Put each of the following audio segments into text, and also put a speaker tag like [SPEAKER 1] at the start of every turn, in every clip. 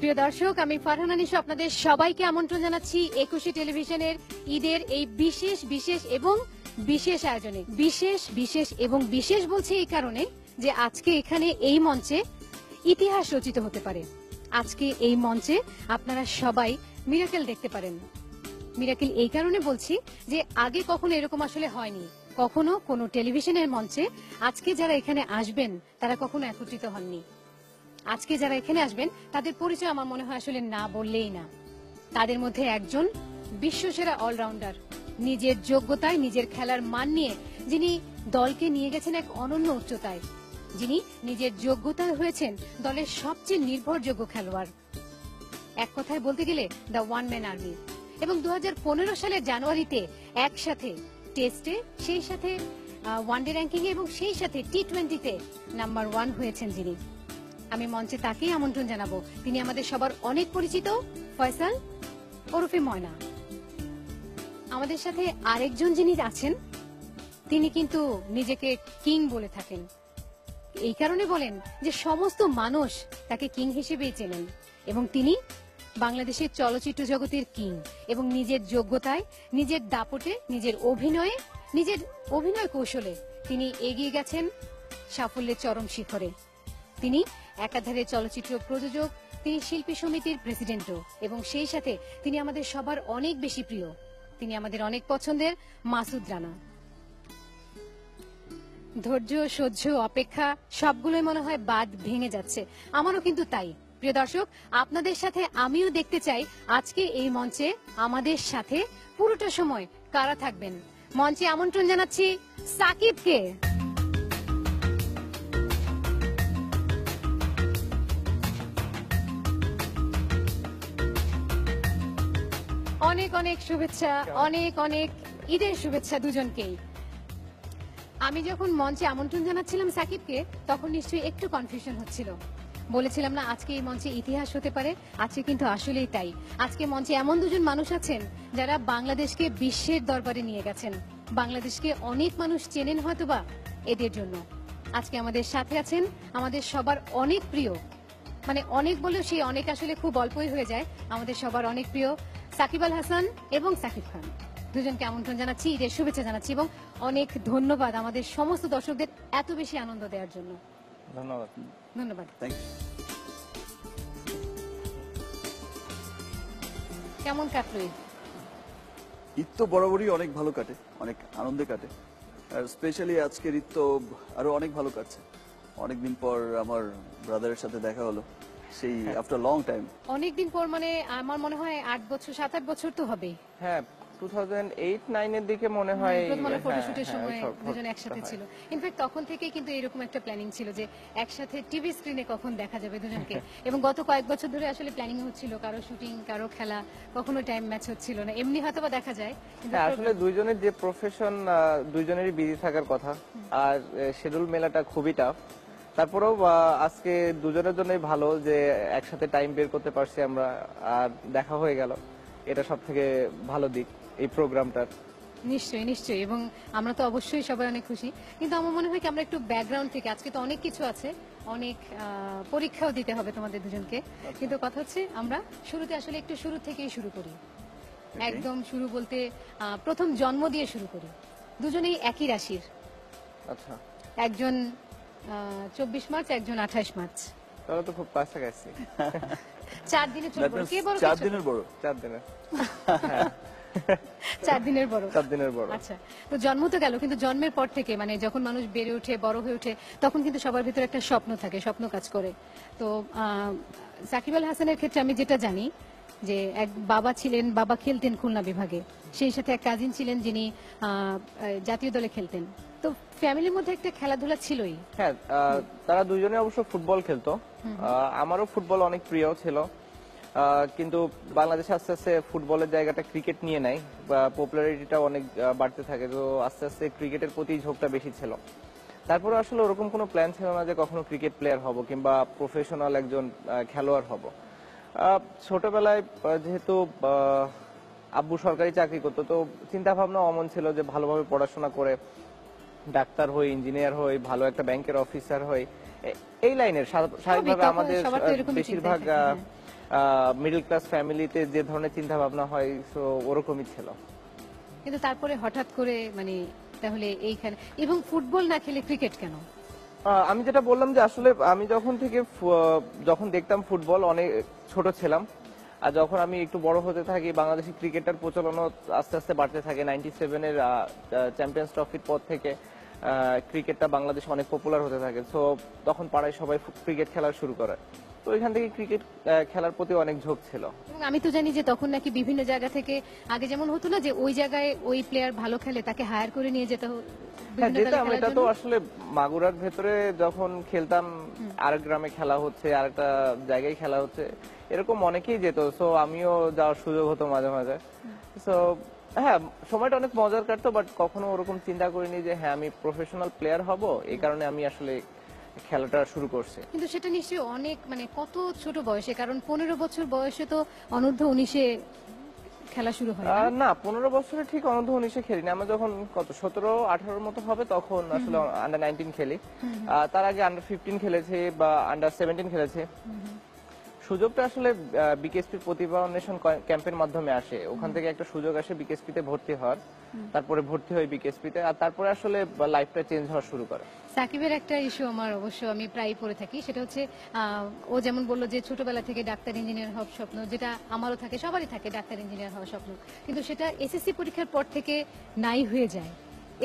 [SPEAKER 1] প্রিয় দর্শক, আমি ফারহানা নিশো আপনাদের সবাইকে আমন্ত্রণ জানাচ্ছি একুশে টেলিভিশনের ঈদের এই বিশেষ আয়োজনে। বিশেষ বলছি এই কারণে যে আজকে এখানে এই মঞ্চে ইতিহাস রচিত হতে পারে। আজকে এই মঞ্চে আপনারা সবাই মিরাকেল দেখতে পারেন। মিরাকেল এই কারণে বলছি যে আগে কখনো এরকম আসলে হয়নি, কখনো কোনো টেলিভিশনের মঞ্চে আজকে যারা এখানে আসবেন তারা কখনো একত্রিত হননি। আজকে যারা এখানে আসবেন তাদের পরিচয় আমার মনে হয় আসলে না বললেই না। তাদের মধ্যে একজন বিশ্বসেরা অলরাউন্ডার, নিজের যোগ্যতায় নিজের খেলার মান নিয়ে যিনি দলকে নিয়ে গেছেন এক অনন্য উচ্চতায়, যিনি নিজের যোগ্যতায় হয়েছেন দলের সবচেয়ে নির্ভরযোগ্য খেলোয়াড়। এক কথায় বলতে গেলে দ্য ওয়ান ম্যান আর্মি। এবং 2015 সালের জানুয়ারিতে একসাথে টেস্টে, সেই সাথে ওয়ানডে র্যাঙ্কিং এবং সেই সাথে টি20তে নাম্বার 1 হয়েছেন যিনি। আমি মঞ্চে তাকেই আমন্ত্রণ জানাবো। তিনি আমাদের সবার অনেক পরিচিত ফয়সাল ওরফে ময়না। আমাদের সাথে আরেকজন যিনি আছেন তিনি কিন্তু নিজেকে কিং বলে থাকেন। এই কারণে বলেন যে সমস্ত মানুষ তাকে কিং হিসেবেই চেনেন এবং তিনি বাংলাদেশের চলচ্চিত্র জগতের কিং। এবং নিজের যোগ্যতায়, নিজের দাপটে, নিজের অভিনয় কৌশলে তিনি এগিয়ে গেছেন সাফল্যের চরম শিখরে। তিনি একাধারে চলচ্চিত্র প্রযোজক, তিনি শিল্পী সমিতির প্রেসিডেন্টও এবং সেই সাথে তিনি আমাদের সবার অনেক বেশি প্রিয়, তিনি আমাদের অনেক পছন্দের মাসুদ রানা। ধৈর্য, সহ্য, অপেক্ষা সবগুলোই মনে হয় বাঁধ ভেঙে যাচ্ছে। আমারও কিন্তু তাই। প্রিয় দর্শক, আপনাদের সাথে আমিও দেখতে চাই আজকে এই মঞ্চে আমাদের সাথে পুরোটা সময় কারা থাকবেন। মঞ্চে আমন্ত্রণ জানাচ্ছি সাকিবকে। অনেক অনেক শুভেচ্ছা, অনেক ঈদের শুভেচ্ছা দুজনকেই। আমি যখন মঞ্চে আমন্ত্রণ জানাচ্ছিলাম সাকিবকে তখন নিশ্চয়ই একটু কনফিউশন হচ্ছিল। বলেছিলাম না আজকে এই মঞ্চে ইতিহাস হতে পারে, আজকে কিন্তু আসলেই তাই। আজকে মঞ্চে এমন দুজন মানুষ আছেন যারা বাংলাদেশকে বিশ্বের দরবারে নিয়ে গেছেন। বাংলাদেশকে অনেক মানুষ চেনেন হয়তোবা এদের জন্য। আজকে আমাদের সাথে আছেন আমাদের সবার অনেক প্রিয়, মানে অনেক বলেও সেই অনেক আসলে খুব অল্পই হয়ে যায়, আমাদের সবার অনেক প্রিয় সাকিব আল হাসান এবং সাকিব খান। দুজনকে আমন্ত্রণ জানাচ্ছি, ঈদের শুভেচ্ছা জানাচ্ছি এবং অনেক ধন্যবাদ আমাদের সমস্ত দর্শকদের এত বেশি আনন্দ দেওয়ার জন্য। ধন্যবাদ। কেমন কাটলো ঈদ?
[SPEAKER 2] ঈদ তো বরাবরই অনেক ভালো কাটে, অনেক আনন্দে কাটে, আর স্পেশালি আজকের ঈদ তো আরো অনেক ভালো কাটছে। অনেকদিন পর আমার ব্রাদারের সাথে দেখা হলো, সেই আফটার লং টাইম।
[SPEAKER 1] অনেকদিন পর মানে আমার মনে হয় 8 বছর 7-8 বছর তো হবে।
[SPEAKER 3] হ্যাঁ, 2008-9 এর দিকে মনে হয়
[SPEAKER 1] প্রথম ফটোশুটের সময় দুজন একসাথে ছিল। ইনফ্যাক্ট তখন থেকেই কিন্তু এরকম একটা প্ল্যানিং ছিল যে একসাথে টিভি স্ক্রিনে কখন দেখা যাবে দুজনকে। এবং গত কয়েক বছর ধরে আসলে প্ল্যানিং হচ্ছিল, কারো শুটিং, কারো খেলা, কখনো টাইম ম্যাচ হচ্ছিল না। এমনি হয়তোবা দেখা যায়, কিন্তু
[SPEAKER 3] আসলে দুইজনের যে প্রফেশন, দুইজনেরই বিজি থাকার কথা, আর শিডিউল মেলাটা খুবই টাফ। তারপরেও আজকে দুজনের জন্যই ভালো যে একসাথে টাইম বের করতে পারছি আমরা, আর দেখা হয়ে গেল। এটা সব থেকে ভালো দিক এই প্রোগ্রামটার।
[SPEAKER 1] নিশ্চয়ই এবং আমরা তো অবশ্যই সবাই অনেক খুশি। কিন্তু আমার মনে হয় কি আমরা একটু ব্যাকগ্রাউন্ড থেকে, আজকে তো অনেক কিছু আছে, অনেক পরীক্ষাও দিতে হবে তোমাদের দুজনকে, কিন্তু কথা হচ্ছে আমরা শুরুতে আসলে একটু শুরু থেকেই শুরু করি। একদম শুরু বলতে প্রথম জন্ম দিয়ে শুরু করি। দুজনেই একই রাশির।
[SPEAKER 3] আচ্ছা,
[SPEAKER 1] একজন 24 মার্চ, একজন 28 মার্চ।
[SPEAKER 3] তাহলে তো খুব কাছাকাছি।
[SPEAKER 1] 4 দিনে চলে বড়। কে বড়?
[SPEAKER 2] 4 দিনের বড়।
[SPEAKER 3] 4 দিনের।
[SPEAKER 1] 4 দিনের বড়।
[SPEAKER 3] 4 দিনের বড়।
[SPEAKER 1] আচ্ছা, তো জন্ম তো গেল, কিন্তু জন্মের পর থেকে মানে যখন মানুষ বেড়ে ওঠে, বড় হয়ে ওঠে, তখন কিন্তু সবার ভিতরে একটা স্বপ্ন থাকে, স্বপ্ন কাজ করে। তো সাকিব আল হাসানের ক্ষেত্রে আমি যেটা জানি যে এক বাবা ছিলেন, বাবা খেলতেন খুলনা বিভাগে, সেই সাথে এক কাজিন ছিলেন যিনি জাতীয় দলে খেলতেন। তো ফ্যামিলির মধ্যে একটা খেলাধুলা ছিলই।
[SPEAKER 3] হ্যাঁ, তারা দুজনে অবশ্য ফুটবল খেলতো। আমারও ফুটবল অনেক প্রিয় ছিল, কিন্তু বাংলাদেশে আস্তে আস্তে ফুটবলের জায়গাটা ক্রিকেট নিয়ে নেয়, পপুলারিটিটা অনেক বাড়তে থাকে। তো আস্তে আস্তে ক্রিকেটের প্রতি ঝোঁকটা বেশি ছিল। তারপরে আসলে ওরকম কোনো প্ল্যান ছিল না যে কখনো ক্রিকেট প্লেয়ার হব কিংবা প্রফেশনাল একজন খেলোয়াড় হব। ছোটবেলায় যেহেতু আব্বু সরকারি চাকরি করতো, তো চিন্তা ভাবনা অমন ছিল যে ভালোভাবে পড়াশোনা করে ডাক্তার হই, ইঞ্জিনিয়ার হই, ভালো একটা ব্যাংকের অফিসার হই, এই লাইনের। স্বাভাবিকভাবে আমাদের বেশিরভাগ মিডল ক্লাস ফ্যামিলিতে যে ধরনের চিন্তা ভাবনা হয় সো ওরকমই ছিল।
[SPEAKER 1] কিন্তু তারপরে হঠাৎ করে মানে তাহলে এইখানে, এবং ফুটবল না খেলে ক্রিকেট কেন?
[SPEAKER 3] আমি যেটা বললাম যে আসলে আমি যখন দেখতাম ফুটবল অনেক ছোট ছিলাম, আর যখন আমি একটু বড় হতে থাকি বাংলাদেশি ক্রিকেটার প্রচলনও আস্তে আস্তে বাড়তে থাকে। 97-এর চ্যাম্পিয়ন্স ট্রফির পর থেকে ক্রিকেটটা বাংলাদেশে অনেক পপুলার হতে থাকে। সো তখন পাড়ায় সবাই ক্রিকেট খেলা শুরু করে, তো এখান থেকে ক্রিকেট খেলার প্রতি অনেক ঝোঁক ছিল।
[SPEAKER 1] এবং আমি তো জানি যে তখন নাকি বিভিন্ন জায়গা থেকে, আগে যেমন হতো না যে ওই জায়গায় ওই প্লেয়ার ভালো খেলে তাকে হায়ার করে নিয়ে যেতে
[SPEAKER 3] হ্যাঁ
[SPEAKER 1] বিভিন্ন দলে
[SPEAKER 3] যেতাম,
[SPEAKER 1] খেলার
[SPEAKER 3] এটা তো
[SPEAKER 1] জন্য।
[SPEAKER 3] আসলে মাগুরার ভেতরে যখন খেলতাম, আরেক গ্রামে খেলা হচ্ছে, আরেকটা জায়গায় খেলা হচ্ছে, এরকম অনেকেই যেত। সো আমিও যাওয়ার সুযোগ হতো মাঝে মাঝে। সো হ্যাঁ, সময়টা অনেক মজার কাটতো, বাট কখনো ওরকম চিন্তা করিনি যে হ্যাঁ আমি প্রফেশনাল প্লেয়ার হব, এই কারণে আমি আসলে খেলাটা শুরু করছি।
[SPEAKER 1] কিন্তু সেটা নিশ্চয়ই অনেক মানে কত ছোট বয়সে, কারণ 15 বছর বয়সে তো অনূর্ধ্ব 19-এ খেলা শুরু হয় না?
[SPEAKER 3] না, 15 বছরে ঠিক অনূর্ধ্ব 19-এ খেলিনি। আমরা যখন কত 17-18 মতো হবে তখন আসলে আন্ডার 19 খেলি। তার আগে আন্ডার 15 খেলেছি বা আন্ডার 17 খেলেছি। সুযোগটা আসলে বিকেএসপির প্রতিভা অন্বেষণ ক্যাম্পের মাধ্যমে আসে। ওখান থেকে একটা সুযোগ আসে বিকেএসপিতে ভর্তি হওয়ার, তারপরে ভর্তি হই বিকেএসপিতে, আর তারপরে আসলে লাইফটা চেঞ্জ হওয়া শুরু করে।
[SPEAKER 1] সাকিবের একটা ইস্যু আমার অবশ্য আমি প্রায় পড়ে থাকি, সেটা হচ্ছে ও যেমন বললো যে ছোটবেলা থেকে ডাক্তার ইঞ্জিনিয়ার হওয়ার স্বপ্ন, যেটা আমারও থাকে, সবারই থাকে ডাক্তার ইঞ্জিনিয়ার হওয়ার স্বপ্ন, কিন্তু সেটা এসএসসি পরীক্ষার পর থেকে নাই হয়ে যায়।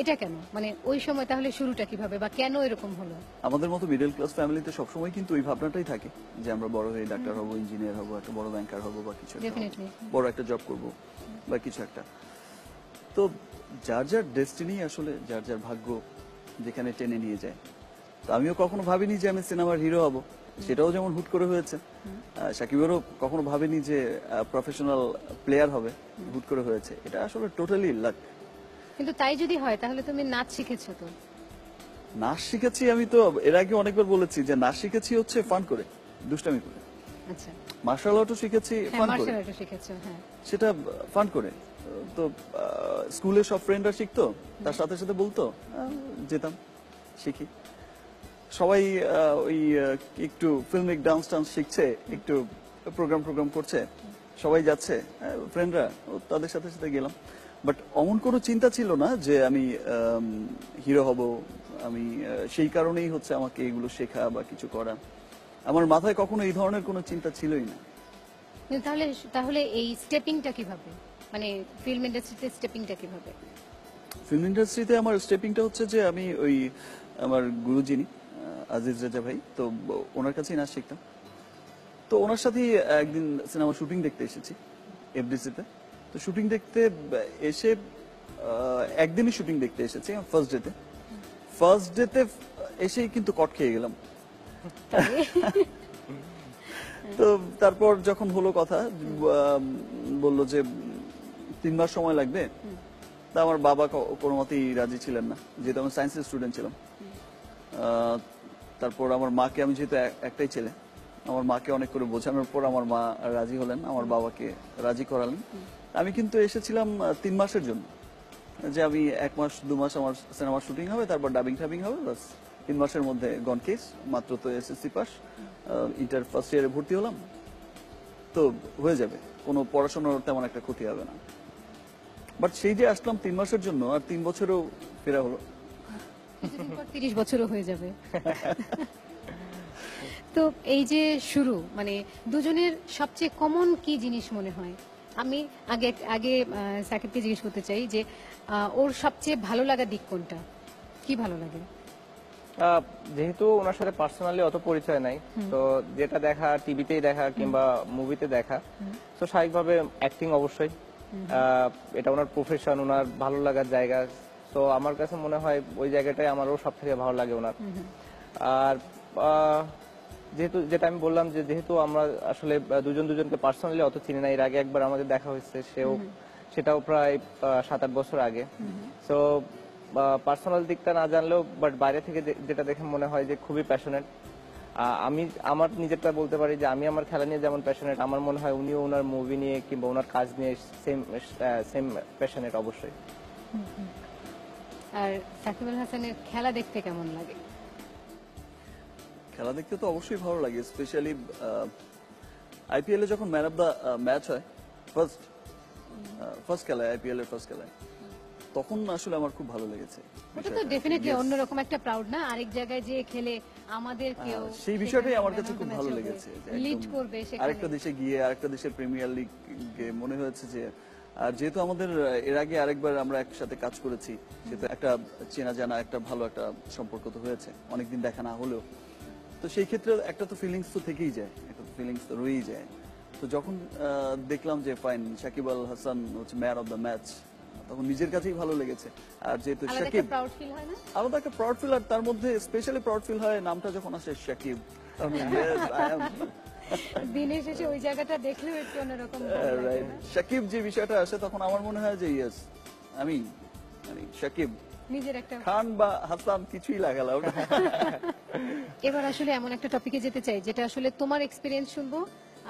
[SPEAKER 1] এটা কেন? মানে ওই সময় তাহলে শুরুটা কিভাবে বা কেন এরকম হলো?
[SPEAKER 2] আমাদের মতো মিডল ক্লাস ফ্যামিলিতে সবসময় কিন্তু ওই ভাবনাটাই থাকে যে আমরা বড় হয়ে ডাক্তার হব, ইঞ্জিনিয়ার হব, একটা বড় ব্যাংকার হব বা কিছু একটা হবো,
[SPEAKER 1] Definitely.
[SPEAKER 2] বড় একটা জব করব বা কিছু একটা। তো যার যার ডেস্টিনি আসলে যার যার ভাগ্য যেখানে টেনে নিয়ে যায়। তো আমিও কখনো ভাবিনি যে আমি সিনেমার হিরো হব, সেটাও যেমন হুট করে হয়েছে। সাকিবেরও কখনো ভাবেনি যে প্রফেশনাল প্লেয়ার হবে, হুট করে হয়েছে। এটা আসলে টোটালি লাক।
[SPEAKER 1] কিন্তু তাই যদি হয় তাহলে তুমি নাচ শিখেছো তো?
[SPEAKER 2] নাচ শিখেছি, আমি তো এর আগে অনেকবার বলেছি যে নাচ শিখেছি হচ্ছে ফান করে, দুষ্টামি করে।
[SPEAKER 1] আচ্ছা,
[SPEAKER 2] মার্শাল আর্টও শিখেছি
[SPEAKER 1] হ্যাঁ
[SPEAKER 2] ফান করে,
[SPEAKER 1] মার্শাল আর্টও শিখেছো, হ্যাঁ।
[SPEAKER 2] সেটা ফান করে। তো স্কুলে সব ফ্রেন্ডরা শিখতো, তার সাথে সাথে বলতো, যেতাম শিখি। সবাই ওই একটু ফিল্মিক ডান্স টান্স শিখছে, একটু প্রোগ্রাম করছে, সবাই যাচ্ছে ফ্রেন্ডরা, তাদের সাথে সাথে গেলাম। বাট অমন কোনো চিন্তা ছিল না যে আমি হিরো হব, আমি সেই কারণেই হচ্ছে আমাকে এগুলো শেখা বা কিছু করা। আমার মাথায় কখনো এই ধরনের কোনো চিন্তা ছিলই না।
[SPEAKER 1] কিন্তু তাহলে তাহলে এই স্টেপিংটা কিভাবে, মানে ফিল্ম ইন্ডাস্ট্রিতে স্টেপিংটা কিভাবে?
[SPEAKER 2] ফিল্ম ইন্ডাস্ট্রিতে আমার স্টেপিংটা হচ্ছে যে আমি ওই আমার গুরু যিনি আজিজ রেজা ভাই, তো ওনার কাছেই নাচ শিখতাম। তো ওনার সাথেই একদিন সিনেমা শুটিং দেখতে এসেছি এফডিসিতে। তো শুটিং দেখতে এসে একদিনই শুটিং দেখতে এসেছি ফার্স্ট ডেতে এসেই কিন্তু কট খেয়ে গেলাম। তো তারপর যখন হলো কথা, বললো যে 3 মাস সময় লাগবে। তা আমার বাবা কোনো মতেই রাজি ছিলেন না, যেহেতু আমি সায়েন্সের স্টুডেন্ট ছিলাম। তারপর আমার মাকে, আমি যেহেতু একটাই ছেলে, আমার মাকে অনেক করে বোঝানোর পর আমার মা রাজি হলেন, আমার বাবাকে রাজি করালেন। আমি কিন্তু এসেছিলাম 3 মাসের জন্য, যে আমি 1 মাস 2 মাস আমার সিনেমার শুটিং হবে, তারপর ডাবিং টাবিং হবে, বাস 3 মাসের মধ্যে গন কেস। মাত্র তো এসএসসি পাস, ইন্টার ফার্স্ট ইয়ারে ভর্তি হলাম, তো হয়ে যাবে, কোনো পড়াশোনার তেমন একটা ক্ষতি হবে না। বাট সেই যে আসলাম 3 মাসের জন্য, আর 3 বছরও ফেরা হলো।
[SPEAKER 1] কিছুদিন পর 30 বছরও হয়ে যাবে। তো এই যে শুরু, মানে দুজনের সবচেয়ে কমন কি জিনিস মনে হয়? আমি আগে আগে সাকিবকে জিজ্ঞেস করতে চাই যে ওর সবচেয়ে ভালো লাগা দিক কোনটা, কি ভালো লাগে?
[SPEAKER 3] যেহেতু ওনার সাথে পার্সোনালি অত পরিচয় নাই, তো যেটা দেখা টিভিতেই দেখা কিংবা মুভিতে দেখা, তো স্বাভাবিকভাবে অ্যাক্টিং অবশ্যই, এটা ওনার প্রফেশন, ওনার ভালো লাগার জায়গা। তো আমার কাছে মনে হয় ওই জায়গাটাই আমারও সব থেকে ভালো লাগে ওনার। আর যেহেতু যেটা আমি বললাম যে যেহেতু আমরা আসলে দুজনকে পার্সোনালি অত চিনি না, এর আগে একবার আমাদের দেখা হয়েছে, সেটাও প্রায় 7-8 বছর আগে। তো পার্সোনাল দিকটা না জানলেও বাট বাইরে থেকে যেটা দেখে মনে হয় যে খুবই প্যাশনেট। আমি আমার নিজেরটা বলতে পারি যে আমি আমার খেলা নিয়ে যেমন প্যাশনেট, আমার মনে হয় উনিও ওনার মুভি নিয়ে কিংবা ওনার কাজ নিয়ে সেম প্যাশনেট অবশ্যই।
[SPEAKER 1] আর সাকিব আল হাসানের খেলা দেখতে কেমন লাগে?
[SPEAKER 2] খেলা দেখতে তো অবশ্যই ভালো লাগে, স্পেশালি আইপিএল এ যখন ম্যান অফ দ্য ম্যাচ হয় ফার্স্ট খেলায়, আইপিএল এর ফার্স্ট খেলায়, তখন আসলে আমার খুব ভালো লেগেছে
[SPEAKER 1] ওটা তো ডেফিনেটলি অন্যরকম একটা প্রাউড না, আরেক জায়গায় যে খেলে আমাদের কেউ
[SPEAKER 2] সেই বিষয়টাই আমার কাছে খুব ভালো লেগেছে যে
[SPEAKER 1] লিড
[SPEAKER 2] একদম
[SPEAKER 1] করবে সেখানে।
[SPEAKER 2] আরেকটা দেশে গিয়ে আরেকটা দেশের প্রিমিয়ার লিগ মনে হয়েছে যে, আর যেহেতু আমাদের এর আগে আরেকবার আমরা একসাথে কাজ করেছি, সেটা একটা চেনা জানা একটা ভালো একটা সম্পর্ক তো হয়েছে, অনেকদিন দেখা না হলেও। তো সেই ক্ষেত্রে একটা তো ফিলিংস তো থেকেই যায়, একটা তো ফিলিংস তো রয়েই যায়। তো যখন দেখলাম যে ফাইন সাকিব আল হাসান হচ্ছে ম্যান অফ দ্য ম্যাচ, তখন নিজের কাছেই ভালো লেগেছে। আর যেহেতু
[SPEAKER 1] আলাদা
[SPEAKER 2] সাকিব,
[SPEAKER 1] একটা প্রাউড ফিল হয় না?
[SPEAKER 2] আলাদা একটা প্রাউড ফিল, আর তার মধ্যে স্পেশালি প্রাউড ফিল হয় নামটা যখন আসে সাকিব, তখন yes, I am
[SPEAKER 1] দিনের শেষে ওই জায়গাটা দেখলেও একটু অন্যরকম ভালো লাগে
[SPEAKER 2] রাইট।
[SPEAKER 1] না?
[SPEAKER 2] সাকিব যে বিষয়টা আসে তখন আমার মনে হয় যে ইয়েস, আমি মানে সাকিব,
[SPEAKER 1] নিজের একটা।
[SPEAKER 2] খান বা হাসান কিছুই লাগালাম না।
[SPEAKER 1] এবার আসলে এমন একটা টপিকে যেতে চাই যেটা আসলে তোমার এক্সপিরিয়েন্স শুনবো,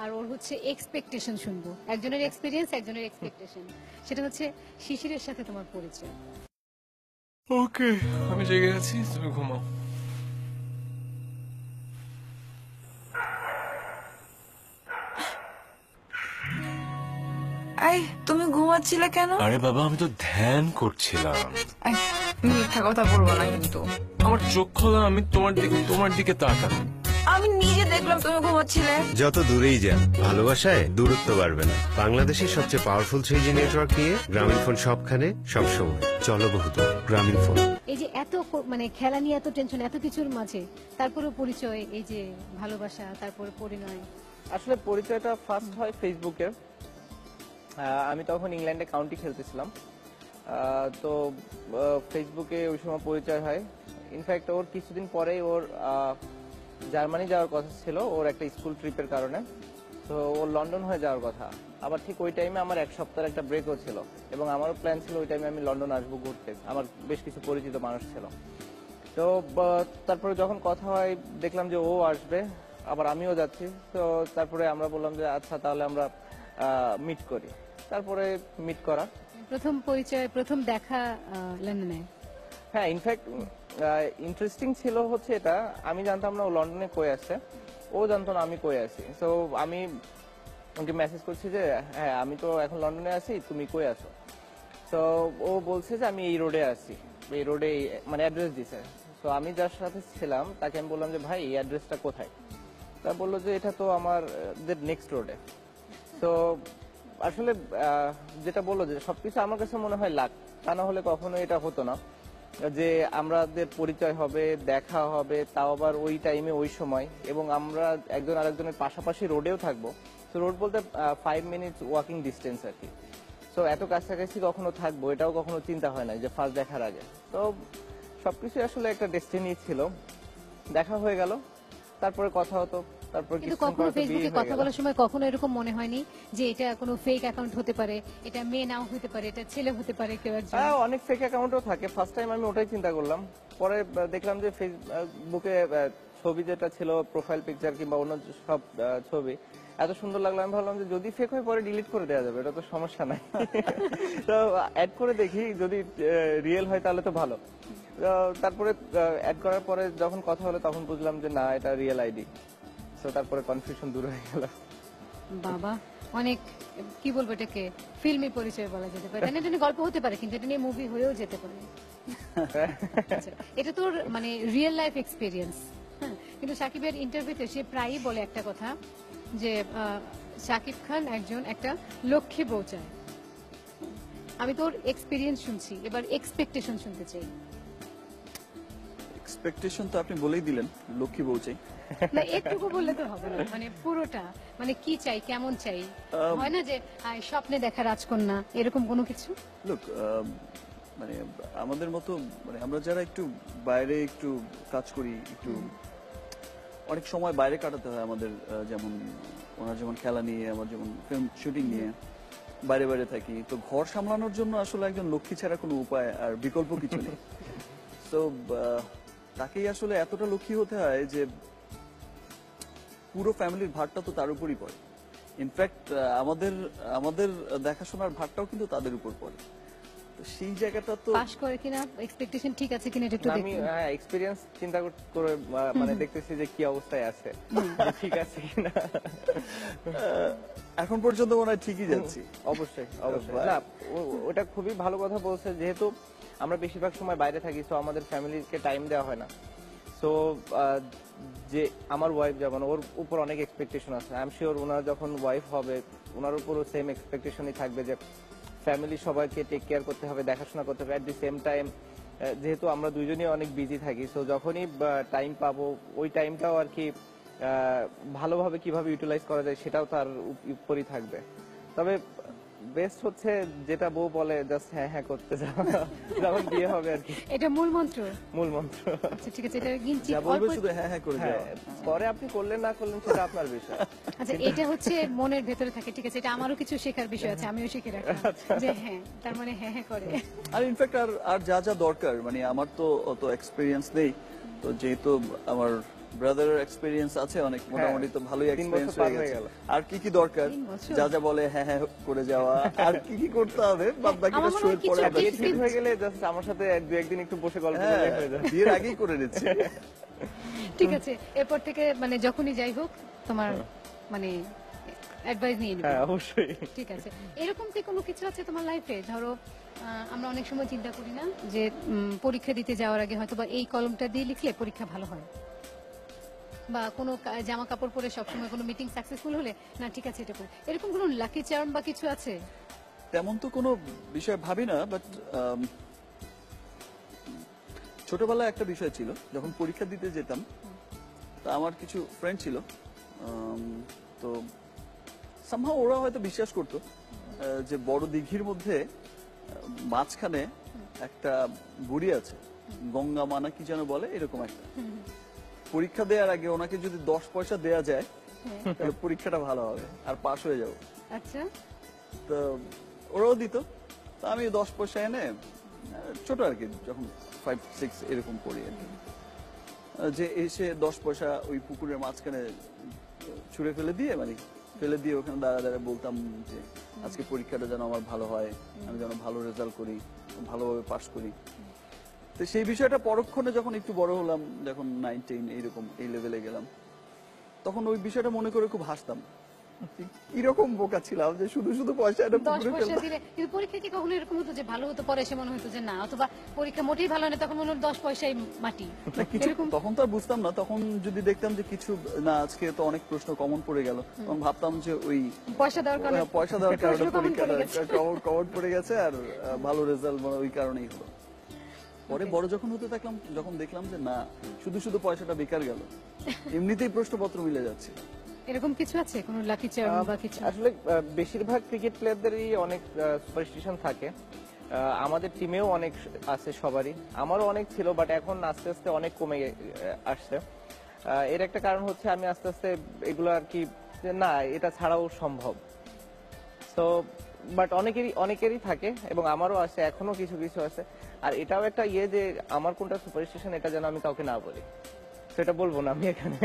[SPEAKER 1] আর ওর হচ্ছে এক্সপেকটেশন শুনবো। একজনের এক্সপিরিয়েন্স, একজনের এক্সপেকটেশন। সেটা হচ্ছে শিশিরের সাথে তোমার পরিচয়।
[SPEAKER 4] ওকে, আমি জেগে আছি, তুমি ঘুমাও।
[SPEAKER 5] এই তুমি ঘুমাচ্ছিলে কেন?
[SPEAKER 4] আরে বাবা, আমি তো ধ্যান করছিলাম।
[SPEAKER 5] এই, মিথ্যা কথা বলবো না কিন্তু।
[SPEAKER 4] আমার চোখ খোলা, আমি তোমার দিকে তাকালাম।
[SPEAKER 5] আমি নিজে দেখলাম তুমি ঘুমাচ্ছিলে।
[SPEAKER 6] যত দূরেই যান, ভালোবাসায় দূরত্ব বাড়বে না। বাংলাদেশের সবচেয়ে পাওয়ারফুল 3G নেটওয়ার্ক নিয়ে গ্রামীণ ফোন সবখানে সবসময়। চলো বহুদূর, গ্রামীণ ফোন।
[SPEAKER 1] এই যে এত মানে খেলা নিয়ে এত টেনশন, এত কিছুর মাঝে তারপরেও পরিচয়, এই যে ভালোবাসা, তারপরে পরিণয়।
[SPEAKER 3] আসলে পরিচয়টা ফার্স্ট হয় ফেসবুকে। আমি তখন ইংল্যান্ডে কাউন্টি খেলতেছিলাম, তো ফেসবুকে ওই সময় পরিচয় হয়। ইনফ্যাক্ট ওর কিছুদিন পরেই ওর জার্মানি যাওয়ার কথা ছিল, ওর একটা স্কুল ট্রিপের কারণে। তো ওর লন্ডন হয়ে যাওয়ার কথা। আবার ঠিক ওই টাইমে আমার এক সপ্তাহের একটা ব্রেকও ছিল, এবং আমারও প্ল্যান ছিল ওই টাইমে আমি লন্ডন আসবো ঘুরতে। আমার বেশ কিছু পরিচিত মানুষ ছিল। তো তারপরে যখন কথা হয় দেখলাম যে ও আসবে, আবার আমিও যাচ্ছি। তো তারপরে আমরা বললাম যে আচ্ছা তাহলে আমরা মিট করি। তারপরে মিট করা।
[SPEAKER 1] প্রথম পরিচয়, প্রথম দেখা লন্ডনে।
[SPEAKER 3] হ্যাঁ, ইনফ্যাক্ট ইন্টারেস্টিং ছিল হচ্ছে এটা, আমি জানতাম না ও লন্ডনে কই আছে, ও জানতো না আমি কই আছি। তো আমি ওকে মেসেজ করছি যে হ্যাঁ আমি তো এখন লন্ডনে আছি, তুমি কই আছো? তো ও বলছে যে আমি এই রোডে আছি, এই রোডে, মানে অ্যাড্রেস দিছে। তো আমি যার সাথে ছিলাম তাকে আমি বললাম যে ভাই এই অ্যাড্রেসটা কোথায়? তা বললো যে এটা তো আমার নেক্সট রোডে। তো আসলে যেটা বললো যে সবকিছু আমার কাছে মনে হয় লাক, তা না হলে কখনো এটা হতো না যে আমাদের পরিচয় হবে, দেখা হবে, তাও আবার ওই টাইমে ওই সময়, এবং আমরা একজন আরেকজনের পাশাপাশি রোডেও থাকবো। তো রোড বলতে 5 মিনিটস ওয়াকিং ডিস্টেন্স আর কি। তো এত কাছাকাছি কখনো থাকবো এটাও কখনো চিন্তা হয় না যে ফার্স্ট দেখার আগে। তো সবকিছু আসলে একটা ডেস্টিনি ছিল। দেখা হয়ে গেল, তারপরে কথা হতো, তারপর
[SPEAKER 1] কিন্তু
[SPEAKER 3] কিছুক্ষণ
[SPEAKER 1] কখনো
[SPEAKER 3] পর তো বিয়ে
[SPEAKER 1] ফেসবুকে
[SPEAKER 3] হয়ে
[SPEAKER 1] কথা
[SPEAKER 3] গেল।
[SPEAKER 1] বলার সময় কখনো এরকম মনে হয়নি যে এটা কোনো ফেক অ্যাকাউন্ট হতে পারে, এটা মেয়ে নাও হতে পারে, এটা ছেলে হতে পারে কেউ একজন?
[SPEAKER 3] হ্যাঁ, অনেক ফেক অ্যাকাউন্টও থাকে। ফার্স্ট টাইম আমি ওটাই চিন্তা করলাম। পরে দেখলাম যে ফেসবুকে ছবি যেটা ছিল, প্রোফাইল পিকচার কিংবা অন্য সব ছবি এত সুন্দর লাগলো, আমি ভাবলাম যে যদি ফেক হয় পরে ডিলিট করে দেওয়া যাবে, এটা তো সমস্যা নাই। তো অ্যাড করে দেখি, যদি রিয়েল হয় তাহলে তো ভালো। তারপরে অ্যাড করার পরে যখন কথা হলো তখন বুঝলাম যে না, এটা রিয়েল আইডি। তো তারপরে কনফিউশন দূর হয়ে গেল।
[SPEAKER 1] বাবা, অনেক কি বলবো, এটাকে ফিল্মি পরিচয় বলা যেতে পারে। এটা নিয়ে গল্প হতে পারে, কিন্তু এটা নিয়ে মুভি হয়েও যেতে পারে। আচ্ছা, এটা তোর মানে রিয়েল লাইফ এক্সপিরিয়েন্স। হ্যাঁ, কিন্তু সাকিবের ইন্টারভিউতে সে প্রায়ই বলে একটা কথা যে সাকিব খান একটা লক্ষ্মী বউ চায়। আমি তোর এক্সপিরিয়েন্স শুনছি, এবার এক্সপেকটেশন শুনতে চাই।
[SPEAKER 2] এক্সপেকটেশন তো আপনি বলেই দিলেন, লক্ষ্মী বউ চাই।
[SPEAKER 1] না, একটুকু বললে তো হবে না, মানে পুরোটা, মানে কি চাই, কেমন চাই? হয় না যে স্বপ্নে দেখা রাজকন্যা, এরকম কোনো কিছু?
[SPEAKER 2] লুক, মানে আমাদের মতো, মানে আমরা যারা একটু বাইরে একটু কাজ করি, একটু অনেক সময় বাইরে কাটাতে হয় আমাদের, যেমন ওনার যেমন খেলা নিয়ে, আমার যেমন ফিল্ম শুটিং নিয়ে বাইরে বাইরে থাকি, তো ঘর সামলানোর জন্য আসলে একজন লক্ষ্মী ছাড়া কোনো উপায় আর বিকল্প কিছু নেই। তো তাকেই আসলে এতটা লক্ষ্মী হতে হয় যে পুরো ফ্যামিলির ভারটা তো তার উপরই পড়ে। ইনফ্যাক্ট আমাদের দেখাশোনার ভারটাও কিন্তু তাদের উপর পড়ে। তো সেই জায়গাটা তো
[SPEAKER 1] পাস করে কিনা, এক্সপেকটেশন ঠিক আছে কিনা এটা একটু
[SPEAKER 3] আমি
[SPEAKER 1] দেখুন।
[SPEAKER 3] এক্সপিরিয়েন্স চিন্তা করে মানে দেখতেছি যে কি অবস্থায় আছে, যে ঠিক আছে কিনা।
[SPEAKER 2] এখন পর্যন্ত মনে হয় ঠিকই যাচ্ছি।
[SPEAKER 3] অবশ্যই অবশ্যই না, ওটা খুবই ভালো কথা বলছে, যেহেতু আমরা বেশিরভাগ সময় বাইরে থাকি, তো আমাদের ফ্যামিলিকে টাইম দেওয়া হয় না। সো যে আমার ওয়াইফ যেমন, ওর উপর অনেক এক্সপেকটেশন আছে। আই এম শিওর ওনার যখন ওয়াইফ হবে ওনার উপরও সেম এক্সপেকটেশনই থাকবে, যে ফ্যামিলি সবাইকে টেক কেয়ার করতে হবে, দেখাশোনা করতে হবে। অ্যাট দি সেম টাইম যেহেতু আমরা দুইজনই অনেক বিজি থাকি, সো যখনই টাইম পাবো ওই টাইমটাও আর কি ভালোভাবে কিভাবে ইউটিলাইজ করা যায় সেটাও তার উপরই থাকবে। তবে বেস্ট হচ্ছে যেটা বউ বলে জাস্ট হ্যাঁ হ্যাঁ করতে যাওয়া, যখন বিয়ে হবে আর কি,
[SPEAKER 1] এটা মূল মন্ত্র।
[SPEAKER 3] মূল মন্ত্র।
[SPEAKER 1] আচ্ছা ঠিক আছে, এটা গিনছি
[SPEAKER 2] যা বলবে
[SPEAKER 1] অল্প।
[SPEAKER 2] শুধু হ্যাঁ হ্যাঁ করে
[SPEAKER 3] হ্যাঁ,
[SPEAKER 2] যাওয়া।
[SPEAKER 3] পরে আপনি করলেন না করলেন সেটা আপনার বিষয়।
[SPEAKER 1] আচ্ছা এটা হচ্ছে মনের ভেতরে থাকে, ঠিক আছে, এটা আমারও কিছু শেখার বিষয় আছে, আমিও শিখে রাখলাম যে হ্যাঁ তার মানে হ্যাঁ হ্যাঁ করে।
[SPEAKER 2] আর ইনফ্যাক্ট আর যা যা দরকার, মানে আমার তো অত এক্সপিরিয়েন্স নেই, তো যেহেতু আমার ব্রাদারের এক্সপিরিয়েন্স আছে অনেক, মোটামুটি তো ভালোই
[SPEAKER 3] 3
[SPEAKER 2] এক্সপিরিয়েন্স
[SPEAKER 3] বছর পার
[SPEAKER 2] হয়ে
[SPEAKER 3] হয়ে
[SPEAKER 2] গেছে।
[SPEAKER 3] গেল।
[SPEAKER 2] আর কি কি দরকার,
[SPEAKER 1] 3 বছর?
[SPEAKER 2] যা যা বলে হ্যাঁ হ্যাঁ করে যাওয়া, আর কি কি করতে হবে বাদ বাকিটা
[SPEAKER 1] আমার মনে হয়
[SPEAKER 2] শোয়ের পরে
[SPEAKER 1] কিছু
[SPEAKER 2] আমরা
[SPEAKER 3] বিয়ে
[SPEAKER 1] tips
[SPEAKER 3] ঠিক হয়ে গেলে জাস্ট আমার সাথে দু একদিন একটু বসে গল্প
[SPEAKER 2] হ্যাঁ,
[SPEAKER 3] করলেই হয়ে যায়।
[SPEAKER 2] বিয়ের আগেই করে নিচ্ছি।
[SPEAKER 1] ঠিক আছে, এরপর থেকে মানে যখনই যাই হোক তোমার মানে অ্যাডভাইস নিয়ে নিবে।
[SPEAKER 3] হ্যাঁ অবশ্যই।
[SPEAKER 1] ঠিক আছে, এরকম কি কোনো কিছু আছে তোমার লাইফে? ধরো আমরা অনেক সময় চিন্তা করি না যে পরীক্ষা দিতে যাওয়ার আগে হয়তো বা এই কলমটা দিয়ে লিখলে পরীক্ষা ভালো হয়, বা কোনো জামা কাপড় পরে সবসময় কোনো মিটিং সাকসেসফুল হলে না ঠিক আছে এটা করি, এরকম কোনো লাকি চার্ম বা কিছু আছে?
[SPEAKER 2] তেমন তো কোনো বিষয় ভাবি না, বাট ছোটবেলায় একটা বিষয় ছিল, যখন পরীক্ষা দিতে যেতাম তা আমার কিছু ফ্রেন্ড ছিল, তো সামহাও ওরা হয়তো বিশ্বাস করতো যে বড় দিঘির মধ্যে মাঝখানে একটা বুড়ি আছে, গঙ্গা মানা কি যেন বলে, এরকম একটা। পরীক্ষা দেওয়ার আগে ওনাকে যদি 10 পয়সা দেয়া যায় তাহলে পরীক্ষাটা ভালো হবে আর পাশ হয়ে যাবো।
[SPEAKER 1] আচ্ছা,
[SPEAKER 2] তো ওরাও দিত, তো আমি 10 পয়সা এনে, ছোট আর কি, যখন 5-6 এরকম পড়ি আর কি, যে এসে 10 পয়সা ওই পুকুরের মাঝখানে ছুঁড়ে ফেলে দিয়ে ওখানে দাঁড়া বলতাম যে আজকে পরীক্ষাটা যেন আমার ভালো হয়, আমি যেন ভালো রেজাল্ট করি, ভালোভাবে পাশ করি। তো সেই বিষয়টা পরক্ষণে যখন একটু বড় হলাম, যখন 9-10 এইরকম এই লেভেলে গেলাম, তখন ওই বিষয়টা মনে করে খুব হাসতাম, কিরকম বোকা ছিলাম যে শুধু শুধু পয়সা এটা
[SPEAKER 1] 10
[SPEAKER 2] পুকুরে
[SPEAKER 1] পয়সা
[SPEAKER 2] ফেলতাম।
[SPEAKER 1] দিলে কিন্তু পরীক্ষা কি কখনো এরকম হতো যে ভালো হতো পরে এসে মনে হতো যে না, অথবা পরীক্ষা মোটেই ভালো না তখন মনে হলো 10 পয়সাই মাটি,
[SPEAKER 2] না, কিছু
[SPEAKER 1] এরকম?
[SPEAKER 2] তখন তো আর বুঝতাম না, তখন যদি দেখতাম যে কিছু না, আজকে তো অনেক প্রশ্ন কমন পড়ে গেল, তখন ভাবতাম যে ওই
[SPEAKER 1] পয়সা দেওয়ার কারণে
[SPEAKER 2] পয়সা দেওয়ার কারণে
[SPEAKER 1] প্রশ্ন common
[SPEAKER 2] পরীক্ষাটা
[SPEAKER 1] পড়ে গেছে।
[SPEAKER 2] কমন পড়ে গেছে, আর ভালো রেজাল্ট ওই কারণেই হলো। পরে বড় যখন হতে থাকলাম, যখন দেখলাম যে না, শুধু শুধু পয়সাটা বেকার গেল, এমনিতেই প্রশ্নপত্র মিলে যাচ্ছে।
[SPEAKER 1] এরকম কিছু আছে কোনো লাকি চার্ম বা কিছু?
[SPEAKER 3] আসলে বেশিরভাগ ক্রিকেট প্লেয়ারদেরই অনেক সুপারস্টিশন থাকে। আমাদের টিমেও অনেক আছে সবারই, আমারও অনেক ছিল, বাট এখন আস্তে আস্তে অনেক কমে আসছে। এর একটা কারণ হচ্ছে আমি আস্তে আস্তে এগুলো আর কি, যে না এটা ছাড়াও সম্ভব। তো বাট অনেকেরই থাকে, এবং আমারও আছে, এখনো কিছু কিছু আছে। আর এটাও একটা যে আমার কোনটা সুপারস্টিশন এটা যেন আমি কাউকে না বলি, সেটা বলবো না আমি এখানে।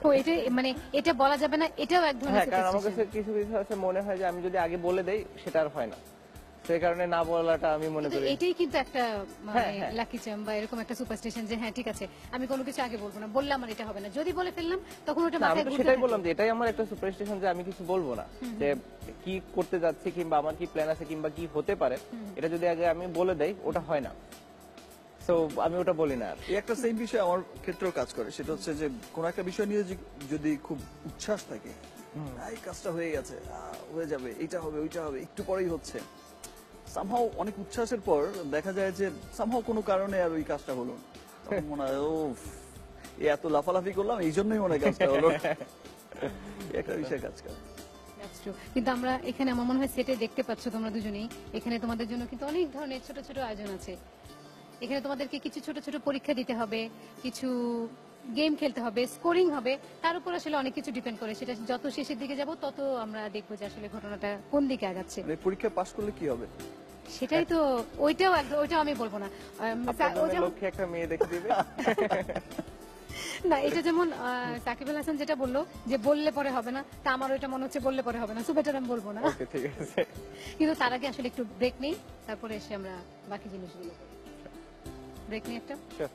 [SPEAKER 1] ও এটা মানে এটা বলা যাবে না, এটাও এক ধরনের
[SPEAKER 3] হ্যাঁ, কারণ আমার কাছে
[SPEAKER 1] superstition।
[SPEAKER 3] কিছু কিছু আছে মনে হয় যে আমি যদি আগে বলে দেই সেটা আর হয় না, সেই কারণে না বলাটা আমি মনে
[SPEAKER 1] কিন্তু
[SPEAKER 3] করি।
[SPEAKER 1] এটাই কিন্তু একটা মানে
[SPEAKER 3] হ্যাঁ, হ্যাঁ।
[SPEAKER 1] লাকি চার্ম বা এরকম একটা সুপারস্টিশন যে হ্যাঁ ঠিক আছে আমি কোনো কিছু আগে বলবো না, বললাম আর এটা হবে না, যদি বলে ফেললাম তখন ওটা
[SPEAKER 3] না, আমি
[SPEAKER 1] মাথায়
[SPEAKER 3] তো
[SPEAKER 1] ঘুরতে
[SPEAKER 3] সেটাই
[SPEAKER 1] থাকে।
[SPEAKER 3] বললাম যে এটাই আমার একটা সুপারস্টিশন, যে আমি কিছু বলবো না, যে কি করতে যাচ্ছি কিংবা আমার কি প্ল্যান আছে কিংবা কি হতে পারে, এটা যদি আগে আমি বলে দেই ওটা হয় না, তো আমি ওটা বলি না আর।
[SPEAKER 2] এই একটা সেম বিষয় আমার ক্ষেত্রেও কাজ করে, সেটা হচ্ছে যে কোন একটা বিষয় নিয়ে যদি খুব উচ্ছ্বাস থাকে, এই কাজটা হয়ে গেছে, হয়ে যাবে, এটা হবে ওইটা হবে, একটু পরেই হচ্ছে, সামহাও অনেক উচ্ছ্বাসের পর দেখা যায় যে সামহাও কোনো কারণে আর ওই কাজটা হলো না, তখন মনে হয় ও এত লাফালাফি করলাম এই জন্যই মনে হয় কাজটা হলো না। এই একটা বিষয় কাজ করে।
[SPEAKER 1] That's true. কিন্তু আমরা এখানে আমার মনে হয় সেটে দেখতে পাচ্ছ তোমরা দুজনেই, এখানে তোমাদের জন্য কিন্তু অনেক ধরনের ছোট ছোট আয়োজন আছে। এখানে তোমাদেরকে কিছু ছোট ছোট পরীক্ষা দিতে হবে, কিছু গেম খেলতে হবে, স্কোরিং হবে, তার উপর আসলে অনেক কিছু ডিপেন্ড করে। সেটা যত শেষের দিকে যাব তত আমরা দেখবো যে আসলে ঘটনাটা কোন দিকে আগাচ্ছে।
[SPEAKER 2] মানে পরীক্ষা পাশ করলে কি হবে?
[SPEAKER 1] সেটাই তো, ওইটাও আমি বলবো না।
[SPEAKER 3] আপনার
[SPEAKER 1] ও যেমন-
[SPEAKER 3] লক্ষ্যে একটা মেয়ে দেখে দিবে।
[SPEAKER 1] না এটা যেমন সাকিব আল হাসান যেটা বললো যে বললে পরে হবে না, তা আমার ওইটা মনে হচ্ছে বললে পরে হবে না, সো বেটার আমি বলবো না।
[SPEAKER 3] ওকে ঠিক আছে।
[SPEAKER 1] কিন্তু তার আগে আসলে একটু ব্রেক নেই, তারপরে এসে আমরা বাকি জিনিসগুলো ব্রেক নিই একটা।
[SPEAKER 3] Sure.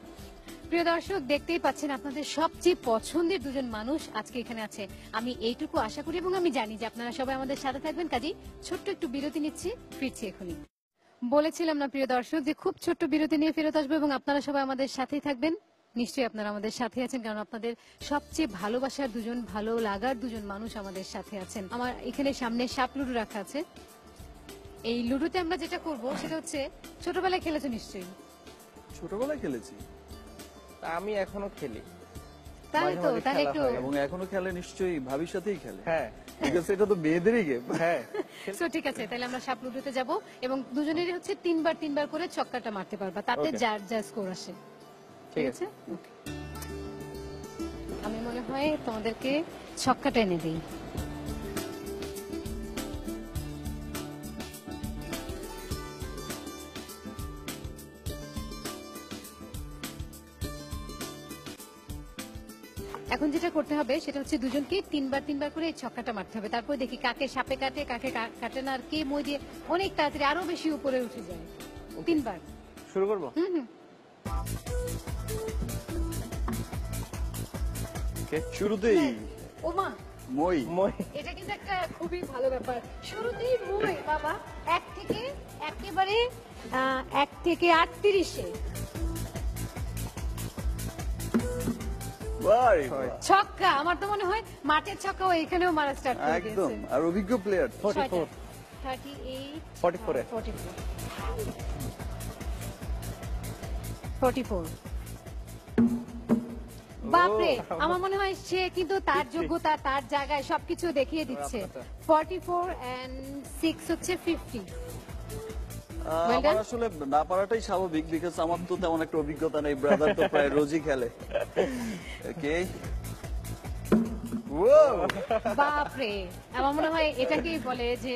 [SPEAKER 1] প্রিয় দর্শক, দেখতেই পাচ্ছেন আপনাদের সবচেয়ে পছন্দের দুজন মানুষ আজকে এখানে আছে। আমি এইটুকু আশা করি এবং আমি জানি যে আপনারা সবাই আমাদের সাথে থাকবেন, কাজেই ছোট্ট একটু বিরতি নিচ্ছি, ফিরছি এখনই। বলেছিলাম না প্রিয় দর্শক যে খুব ছোট্ট বিরতি নিয়ে ফেরত আসবো এবং আপনারা সবাই আমাদের সাথেই থাকবেন। নিশ্চয়ই আপনারা আমাদের সাথে আছেন, কারণ আপনাদের সবচেয়ে ভালোবাসার দুজন, ভালো লাগার দুজন মানুষ আমাদের সাথে আছেন। আমার এখানে সামনে সাপ লুডো রাখা আছে। এই লুডোতে আমরা যেটা করব সেটা হচ্ছে, ছোটবেলায় খেলেছো নিশ্চয়ই,
[SPEAKER 2] ছোটবেলায় খেলেছি
[SPEAKER 3] আমি এখনো খেলি।
[SPEAKER 1] তাই
[SPEAKER 3] মাঝে
[SPEAKER 1] তো,
[SPEAKER 3] মাঝে
[SPEAKER 1] তাহলে
[SPEAKER 3] খেলা
[SPEAKER 1] একটু
[SPEAKER 3] হয়।
[SPEAKER 2] এবং এখনো খেলে নিশ্চয়ই, ভাবির সাথেই খেলে।
[SPEAKER 3] হ্যাঁ
[SPEAKER 2] বিকজ এটা তো মেয়েদেরই গেম।
[SPEAKER 3] হ্যাঁ
[SPEAKER 1] সো ঠিক আছে, তাহলে আমরা সাপ লুডোতে যাব এবং দুজনেরই হচ্ছে তিনবার করে ছক্কাটা মারতে পারবা, তাতে
[SPEAKER 3] Okay.
[SPEAKER 1] যার যা স্কোর আসে। ঠিক আছে, Okay. আমি মনে হয় তোমাদেরকে ছক্কাটা এনে দিই। এখন যেটা করতে হবে সেটা হচ্ছে দুজনকে তিনবার করে এই ছক্কাটা মারতে হবে, তারপর দেখি কাকে সাপে কাটে, কাকে কাটে না, আর কে মই দিয়ে অনেক তাড়াতাড়ি আরো বেশি উপরে উঠে যায়। তিনবার।
[SPEAKER 3] শুরু করবো।
[SPEAKER 2] শুরুতেই
[SPEAKER 1] ওমা,
[SPEAKER 2] মই।
[SPEAKER 3] মই
[SPEAKER 1] এটা কিন্তু একটা খুবই ভালো ব্যাপার। শুরুতেই মই বাবা, এক থেকে একেবারে 1 থেকে 38-এ
[SPEAKER 2] বাহ, বাহ।
[SPEAKER 1] ছক্কা। আমার তো মনে হয় মাঠের ছক্কাও এখানেও মারা স্টার্ট করে
[SPEAKER 2] একদম,
[SPEAKER 1] দিয়েছে।
[SPEAKER 2] আর অভিজ্ঞ প্লেয়ার।
[SPEAKER 3] 44
[SPEAKER 1] 38
[SPEAKER 3] 44
[SPEAKER 1] 44 বাপরে, আমার মনে হয় সে কিন্তু তার যোগ্যতা, তার জায়গায় সবকিছু দেখিয়ে দিচ্ছে। 44 and 6 হচ্ছে 50। Well
[SPEAKER 2] আমার
[SPEAKER 1] done.
[SPEAKER 2] আসলে না পারাটাই স্বাভাবিক, বিকজ আমার তো তেমন একটা অভিজ্ঞতা নেই। ব্রাদার তো প্রায় রোজই খেলে। ওকে,
[SPEAKER 1] বাপরে, আমার মনে হয় এটাকেই বলে যে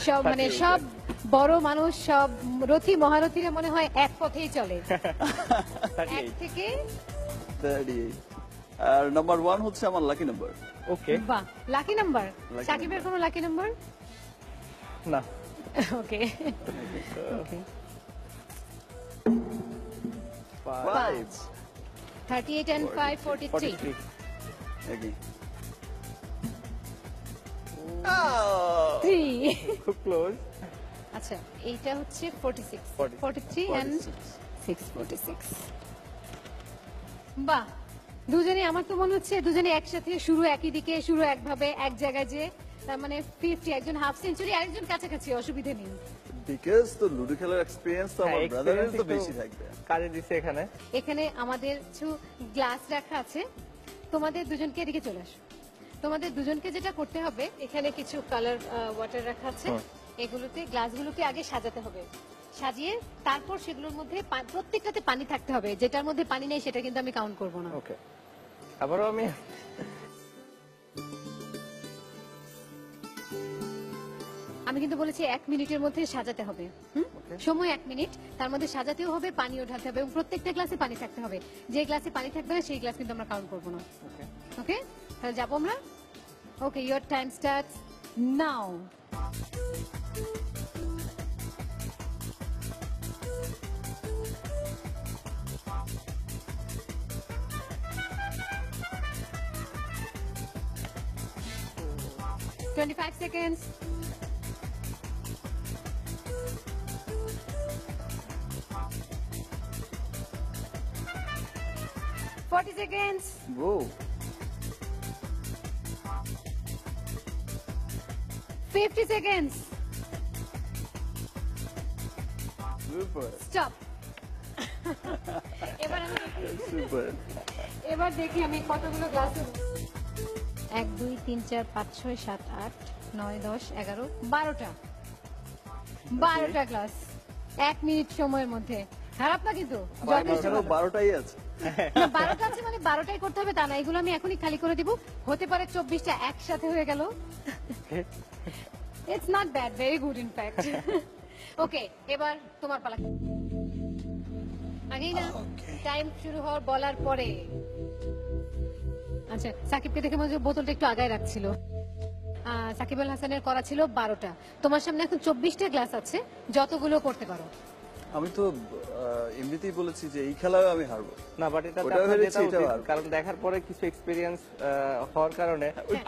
[SPEAKER 1] সব মানে সব বড় মানুষ, সব রথী মহারথীরা মনে হয় এক পথেই চলে। 1 থেকে
[SPEAKER 2] 38। আর নাম্বার 1 হচ্ছে আমার লাকি নাম্বার।
[SPEAKER 3] ওকে
[SPEAKER 1] বাহ, লাকি নাম্বার।
[SPEAKER 2] Lucky
[SPEAKER 1] সাকিবের কোনো লাকি নাম্বার?
[SPEAKER 3] না
[SPEAKER 1] ওকে ওকে।
[SPEAKER 2] 5
[SPEAKER 1] 38 and 5 43।
[SPEAKER 3] 43
[SPEAKER 2] ওকে।
[SPEAKER 1] 3
[SPEAKER 3] খুব ক্লোজ।
[SPEAKER 1] আচ্ছা, এইটা হচ্ছে 46
[SPEAKER 3] 40
[SPEAKER 1] 43 and 6 46। বাহ, দুজনে আমার তো মনে হচ্ছে দুজনে একসাথে শুরু, একই দিকে শুরু, একভাবে এক জায়গায়, যে তার মানে 50, একজন হাফ সেঞ্চুরি, আরেকজন কাছাকাছি, অসুবিধা নেই।
[SPEAKER 2] বিকজ তো লুডো খেলার এক্সপেরিয়েন্স তো আমার
[SPEAKER 3] হ্যাঁ,
[SPEAKER 2] ব্রাদারের তো
[SPEAKER 3] experience
[SPEAKER 2] বেশি
[SPEAKER 3] একটু
[SPEAKER 2] থাকবে।
[SPEAKER 3] কাজে দিছে এখানে।
[SPEAKER 1] এখানে আমাদের কিছু গ্লাস রাখা আছে, তোমাদের দুজনকে এদিকে চলে আসো। তোমাদের দুজনকে যেটা করতে হবে, এখানে কিছু কালার ওয়াটার রাখা আছে, এগুলোতে গ্লাসগুলোকে আগে সাজাতে হবে, সাজিয়ে তারপর সেগুলোর মধ্যে প্রত্যেকটাতে পানি থাকতে হবে, যেটার মধ্যে পানি নেই সেটা কিন্তু আমি কাউন্ট করব না।
[SPEAKER 3] ওকে, আবারও আমি
[SPEAKER 1] আমি কিন্তু বলেছি 1 মিনিটের মধ্যে সাজাতে হবে। সময় 1 মিনিট, তার মধ্যে সাজাতেও হবে, পানিও ঢালতে হবে এবং প্রত্যেকটা গ্লাসে পানি থাকতে হবে। যে গ্লাসে পানি থাকবে না সেই গ্লাস কিন্তু আমরা কাউন্ট করবো না।
[SPEAKER 3] ওকে
[SPEAKER 1] ওকে, তাহলে যাবো আমরা। Okay, your time starts now. $25 seconds. $40 seconds.
[SPEAKER 2] Whoa.
[SPEAKER 1] 50 seconds.
[SPEAKER 2] Super.
[SPEAKER 1] Stop. এবার আমি
[SPEAKER 2] Super.
[SPEAKER 1] এবার দেখি আমি কতগুলো গ্লাস 1 2 3 4 5 6 7 8 9 10 11 12টা 12টা গ্লাস 1 মিনিট সময়ের মধ্যে। খারাপ না কিন্তু, যথেষ্ট
[SPEAKER 2] এখানেও
[SPEAKER 1] ভালো।
[SPEAKER 2] 12টাই আছে।
[SPEAKER 1] না, 12টা আছে মানে 12টাই করতে হবে তা না, এগুলো আমি এখনই খালি করে দিব। হতে পারে 24টা একসাথে হয়ে গেল। It's not bad, very good in fact. Okay, এবার তোমার পালা। আগেই না টাইম শুরু হওয়ার বলার পরে। আচ্ছা, সাকিবকে দেখে মনে হচ্ছে বোতলটা একটু আগায় রাখছিল। সাকিব আল হাসানের করা ছিল 12টা, তোমার সামনে এখন 24টা গ্লাস আছে, যতগুলো করতে পারো।
[SPEAKER 2] আমি তো এমনিতেই বলেছি যে এই খেলায় আমি হারবো
[SPEAKER 3] না, বাট এটা
[SPEAKER 2] ওটাও
[SPEAKER 3] আপনার
[SPEAKER 2] হেরেছি,
[SPEAKER 3] জেতা
[SPEAKER 2] এটাও
[SPEAKER 3] উচিত,
[SPEAKER 2] হারবো।
[SPEAKER 3] কারণ দেখার পরে কিছু এক্সপেরিয়েন্স হওয়ার কারণে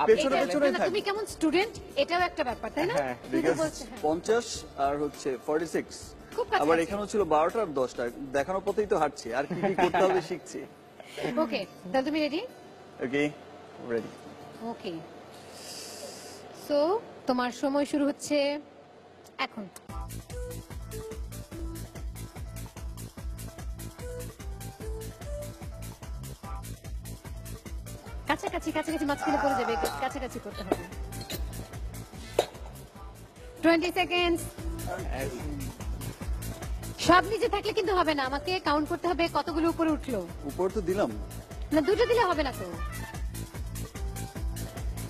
[SPEAKER 2] পেছনে
[SPEAKER 1] এটা-
[SPEAKER 2] পেছনেই
[SPEAKER 1] না,
[SPEAKER 2] থাকবে।
[SPEAKER 1] তুমি কেমন স্টুডেন্ট এটাও একটা ব্যাপার, তাই না?
[SPEAKER 3] হ্যাঁ,
[SPEAKER 1] তুমি তো বলছো, হ্যাঁ।
[SPEAKER 2] 50 আর হচ্ছে 46,
[SPEAKER 1] খুব কাছাকাছি।
[SPEAKER 2] আবার এখানেও ছিল 12টা আর 10টা, দেখানোর পথেই তো হাঁটছি, আর কি কি করতে হবে শিখছি।
[SPEAKER 1] ওকে, তাহলে তুমি রেডি?
[SPEAKER 2] ওকে, রেডি।
[SPEAKER 1] ওকে, সো তোমার সময় শুরু হচ্ছে এখন। কাছাকাছি কাছাকাছি, মাঝখানে পড়ে যাবে, কাছাকাছি করতে হবে। 20 সেকেন্ডস। সব নিচে থাকলে কিন্তু হবে না, আমাকে কাউন্ট করতে হবে কতগুলো উপরে উঠলো।
[SPEAKER 2] উপর তো দিলাম।
[SPEAKER 1] না, দুটো দিলে হবে না তো,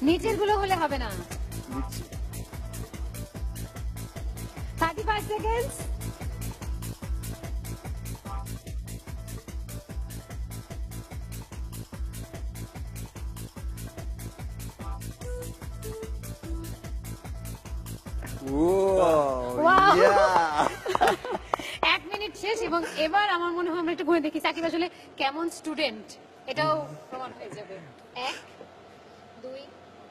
[SPEAKER 1] নিচের গুলো হলে হবে না।
[SPEAKER 2] দিচ্ছি।
[SPEAKER 1] 35 সেকেন্ডস। Wow! এক মিনিট শেষ, এবং এবার আমার মনে হয় আমরা একটু ঘুরে দেখি সাকিব আসলে কেমন স্টুডেন্ট, এটাও প্রমাণ হয়ে যাবে। 1 2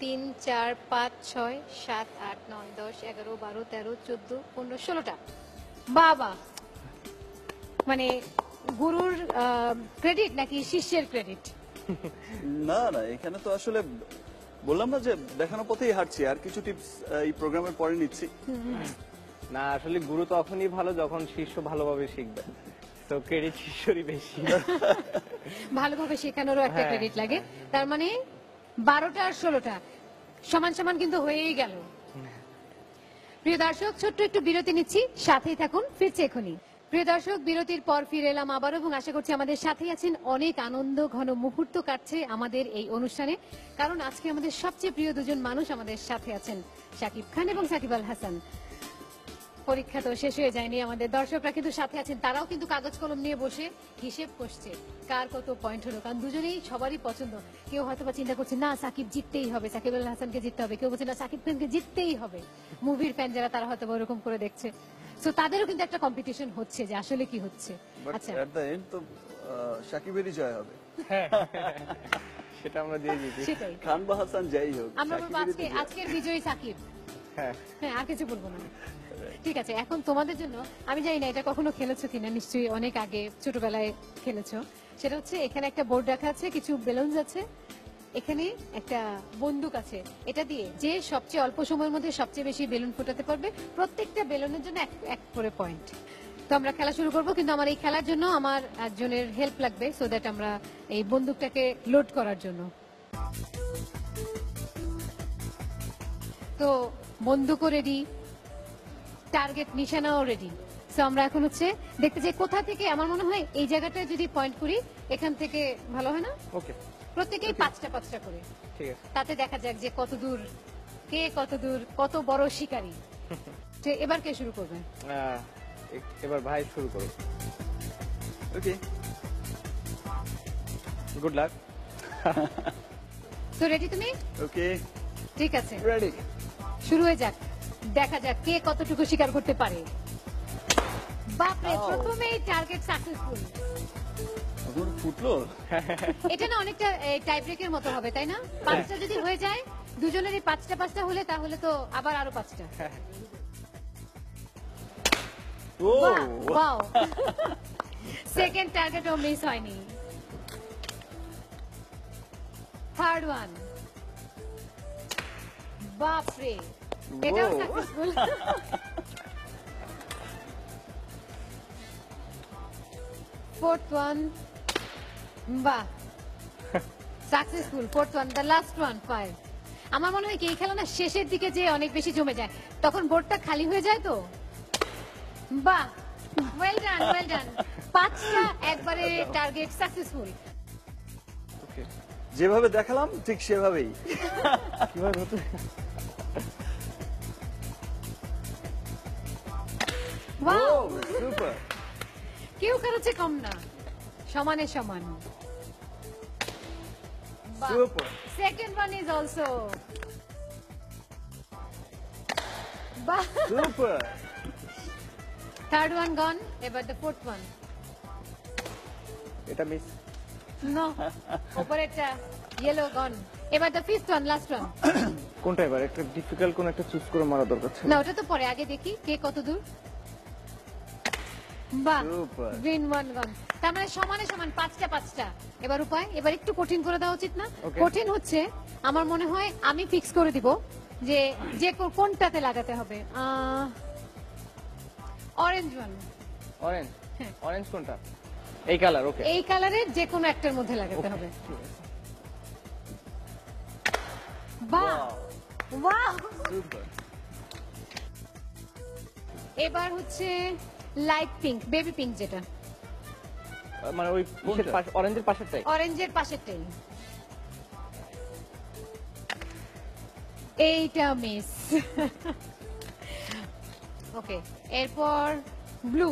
[SPEAKER 1] 3 4 5 6 7 8 9 10 11 12 13 14 15 16টা। বাবা, মানে গুরুর ক্রেডিট নাকি শিষ্যের ক্রেডিট?
[SPEAKER 2] না না, এখানে তো আসলে বললাম না যে দেখানোর পথেই হাঁটছি, আর কিছু টিপস এই প্রোগ্রামের পরে নিচ্ছি।
[SPEAKER 3] না, আসলে গুরু তখনই ভালো যখন শিষ্য ভালোভাবে শিখবে, তো ক্রেডিট শিষ্যরই বেশি।
[SPEAKER 1] ভালোভাবে শেখানোরও একটা
[SPEAKER 3] হ্যাঁ,
[SPEAKER 1] ক্রেডিট লাগে। তার মানে 12টা আর 16টা সমান সমান কিন্তু হয়েই গেল। প্রিয় দর্শক, ছোট্ট একটু বিরতি নিচ্ছি, সাথেই থাকুন, ফিরছে এখনই। প্রিয় দর্শক, বিরতির পর ফিরে এলাম আবার, এবং আশা করছি আমাদের সাথেই আছেন। অনেক আনন্দ ঘন মুহূর্ত কাটছে আমাদের এই অনুষ্ঠানে, কারণ আজকে আমাদের সবচেয়ে প্রিয় দুজন মানুষ আমাদের সাথে আছেন, শাকিব খান এবং সাকিব আল হাসান। পরীক্ষা তো শেষ হয়ে যায়নি, আমাদের দর্শকরা কিন্তু সাথে আছেন, তারাও কিন্তু কাগজ কলম নিয়ে বসে হিসেব করছে কার কত পয়েন্ট হলো, কারণ দুজনেই সবারই পছন্দ। কেউ হয়তো বা চিন্তা করছে না সাকিব জিততেই হবে, সাকিব আল হাসানকে জিততে হবে, কেউ বলছে না সাকিব খানকে জিততেই হবে। মুভির ফ্যান যারা, তারা হয়তো ওরকম করে দেখছে, তো তাদেরও কিন্তু একটা কম্পিটিশন হচ্ছে যে আসলে কি হচ্ছে।
[SPEAKER 2] বাট
[SPEAKER 1] আচ্ছা,
[SPEAKER 2] এট দ্য এন্ড তো সাকিবেরই জয় হবে,
[SPEAKER 3] সেটা আমরা দিয়ে দিচ্ছি।
[SPEAKER 1] সেটাই
[SPEAKER 2] খান বা হাসান যাই হোক,
[SPEAKER 1] আমরা বলবো
[SPEAKER 2] সাকিবেরই তো জয়।
[SPEAKER 1] আজকের বিজয়ী সাকিব।
[SPEAKER 3] হ্যাঁ,
[SPEAKER 1] হ্যাঁ, আর কিছু বলবো না। ঠিক আছে, এখন তোমাদের জন্য, আমি জানি না এটা কখনো খেলেছো কিনা, নিশ্চয়ই অনেক আগে ছোটবেলায় খেলেছো। সেটা হচ্ছে এখানে একটা বোর্ড রাখা আছে, কিছু বেলুনস আছে, এখানে একটা বন্দুক আছে, এটা দিয়ে যে সবচেয়ে অল্প সময়ের মধ্যে সবচেয়ে বেশি বেলুন ফোটাতে পারবে, প্রত্যেকটা বেলুনের জন্য এক করে পয়েন্ট। তো আমরা খেলা শুরু করব, কিন্তু আমার এই খেলার জন্য আমার একজনের হেল্প লাগবে, সো দ্যাট আমরা এই বন্দুকটাকে লোড করার জন্য। তো বন্দুকও রেডি, টার্গেট নিশানাও রেডি। সো আমরা এখন হচ্ছে দেখতে চাই কোথা থেকে, আমার মনে হয় এই জায়গাটা যদি পয়েন্ট করি এখান থেকে ভালো হয় না?
[SPEAKER 3] ওকে,
[SPEAKER 1] প্রত্যেকেই 5টা 5টা করে,
[SPEAKER 3] ঠিক আছে।
[SPEAKER 1] তাতে দেখা যাক যে কত দূর, কে কত দূর, কত বড় শিকারী। তো এবার কে শুরু করবে?
[SPEAKER 3] এবার ভাই শুরু করো।
[SPEAKER 2] ওকে,
[SPEAKER 3] গুড লাক।
[SPEAKER 1] তো রেডি তুমি?
[SPEAKER 2] ওকে,
[SPEAKER 1] ঠিক আছে,
[SPEAKER 2] রেডি।
[SPEAKER 1] শুরু হয়ে যাক, দেখা যাক কে কতটুকু শিকার করতে পারে। বাপরে, প্রথমেই টার্গেট সাকসেসফুল।
[SPEAKER 2] এখন ফুটলো।
[SPEAKER 1] এটা না অনেকটা টাই ব্রেকের মতো হবে, তাই না? 5টা যদি হয়ে যায়, দুজনেরই 5টা 5টা হলে, তাহলে তো আবার আরো 5টা।
[SPEAKER 2] ও
[SPEAKER 1] ওয়াও, সেকেন্ড টার্গেটও মিস হয়নি। থার্ড ওয়ান, বাপরে, এটাও
[SPEAKER 2] Wow.
[SPEAKER 1] সাকসেসফুল। ফোর্থ ওয়ান, বাহ, successful. Fourth one, the last one, 5। আমার মনে হয় কি এই খেলা না শেষের দিকে যে অনেক বেশি জমে যায়, তখন বোর্ডটা খালি হয়ে যায় তো। বাহ, ওয়েল ডান, ওয়েল ডান। 5টা একবারে টার্গেট সাকসেসফুল।
[SPEAKER 2] যেভাবে দেখালাম ঠিক সেভাবেই।
[SPEAKER 3] কিভাবে হতো?
[SPEAKER 1] Wow,
[SPEAKER 2] super.
[SPEAKER 1] কেউ কারো চেয়ে কম না, সমানে সমান।
[SPEAKER 3] Super.
[SPEAKER 1] Second one is also বাহ।
[SPEAKER 3] সুপার।
[SPEAKER 1] থার্ড ওয়ান গন, এবার দ্য ফোর্থ ওয়ান।
[SPEAKER 3] এটা মিস।
[SPEAKER 1] নো, উপরেরটা ইয়েলো গন। এবার the fifth one, last one.
[SPEAKER 3] কোনটা এবার একটা ডিফিকাল্ট কোন একটা চুজ করে মারা দরকার ছিল।
[SPEAKER 1] না, ওটা তো পরে, আগে দেখি কে কত দূর। বাহ,
[SPEAKER 3] Super.
[SPEAKER 1] গ্রিন ওয়ান গন। তার মানে সমানে সমান, পাঁচটা পাঁচটা। এবার উপায়, এবার একটু কঠিন করে দেওয়া উচিত না?
[SPEAKER 3] Okay.
[SPEAKER 1] কঠিন হচ্ছে, আমার মনে হয় আমি ফিক্স করে দিব যে যে কোনটাতে লাগাতে হবে। Orange one.
[SPEAKER 3] অরেঞ্জ।
[SPEAKER 1] হ্যাঁ।
[SPEAKER 3] অরেঞ্জ কোনটা? এই কালার, ওকে।
[SPEAKER 1] এই কালারের যে কোনো একটার মধ্যে লাগাতে হবে। বাহ, বাহ।
[SPEAKER 2] সুপার।
[SPEAKER 1] এবার হচ্ছে লাইট পিঙ্ক, বেবি পিঙ্ক, যেটা
[SPEAKER 3] মানে ওই
[SPEAKER 2] কোনটা?
[SPEAKER 3] অরেঞ্জের পাশেরটাই।
[SPEAKER 1] অরেঞ্জের পাশেরটাই। এইটা মিস। ওকে, এরপর ব্লু।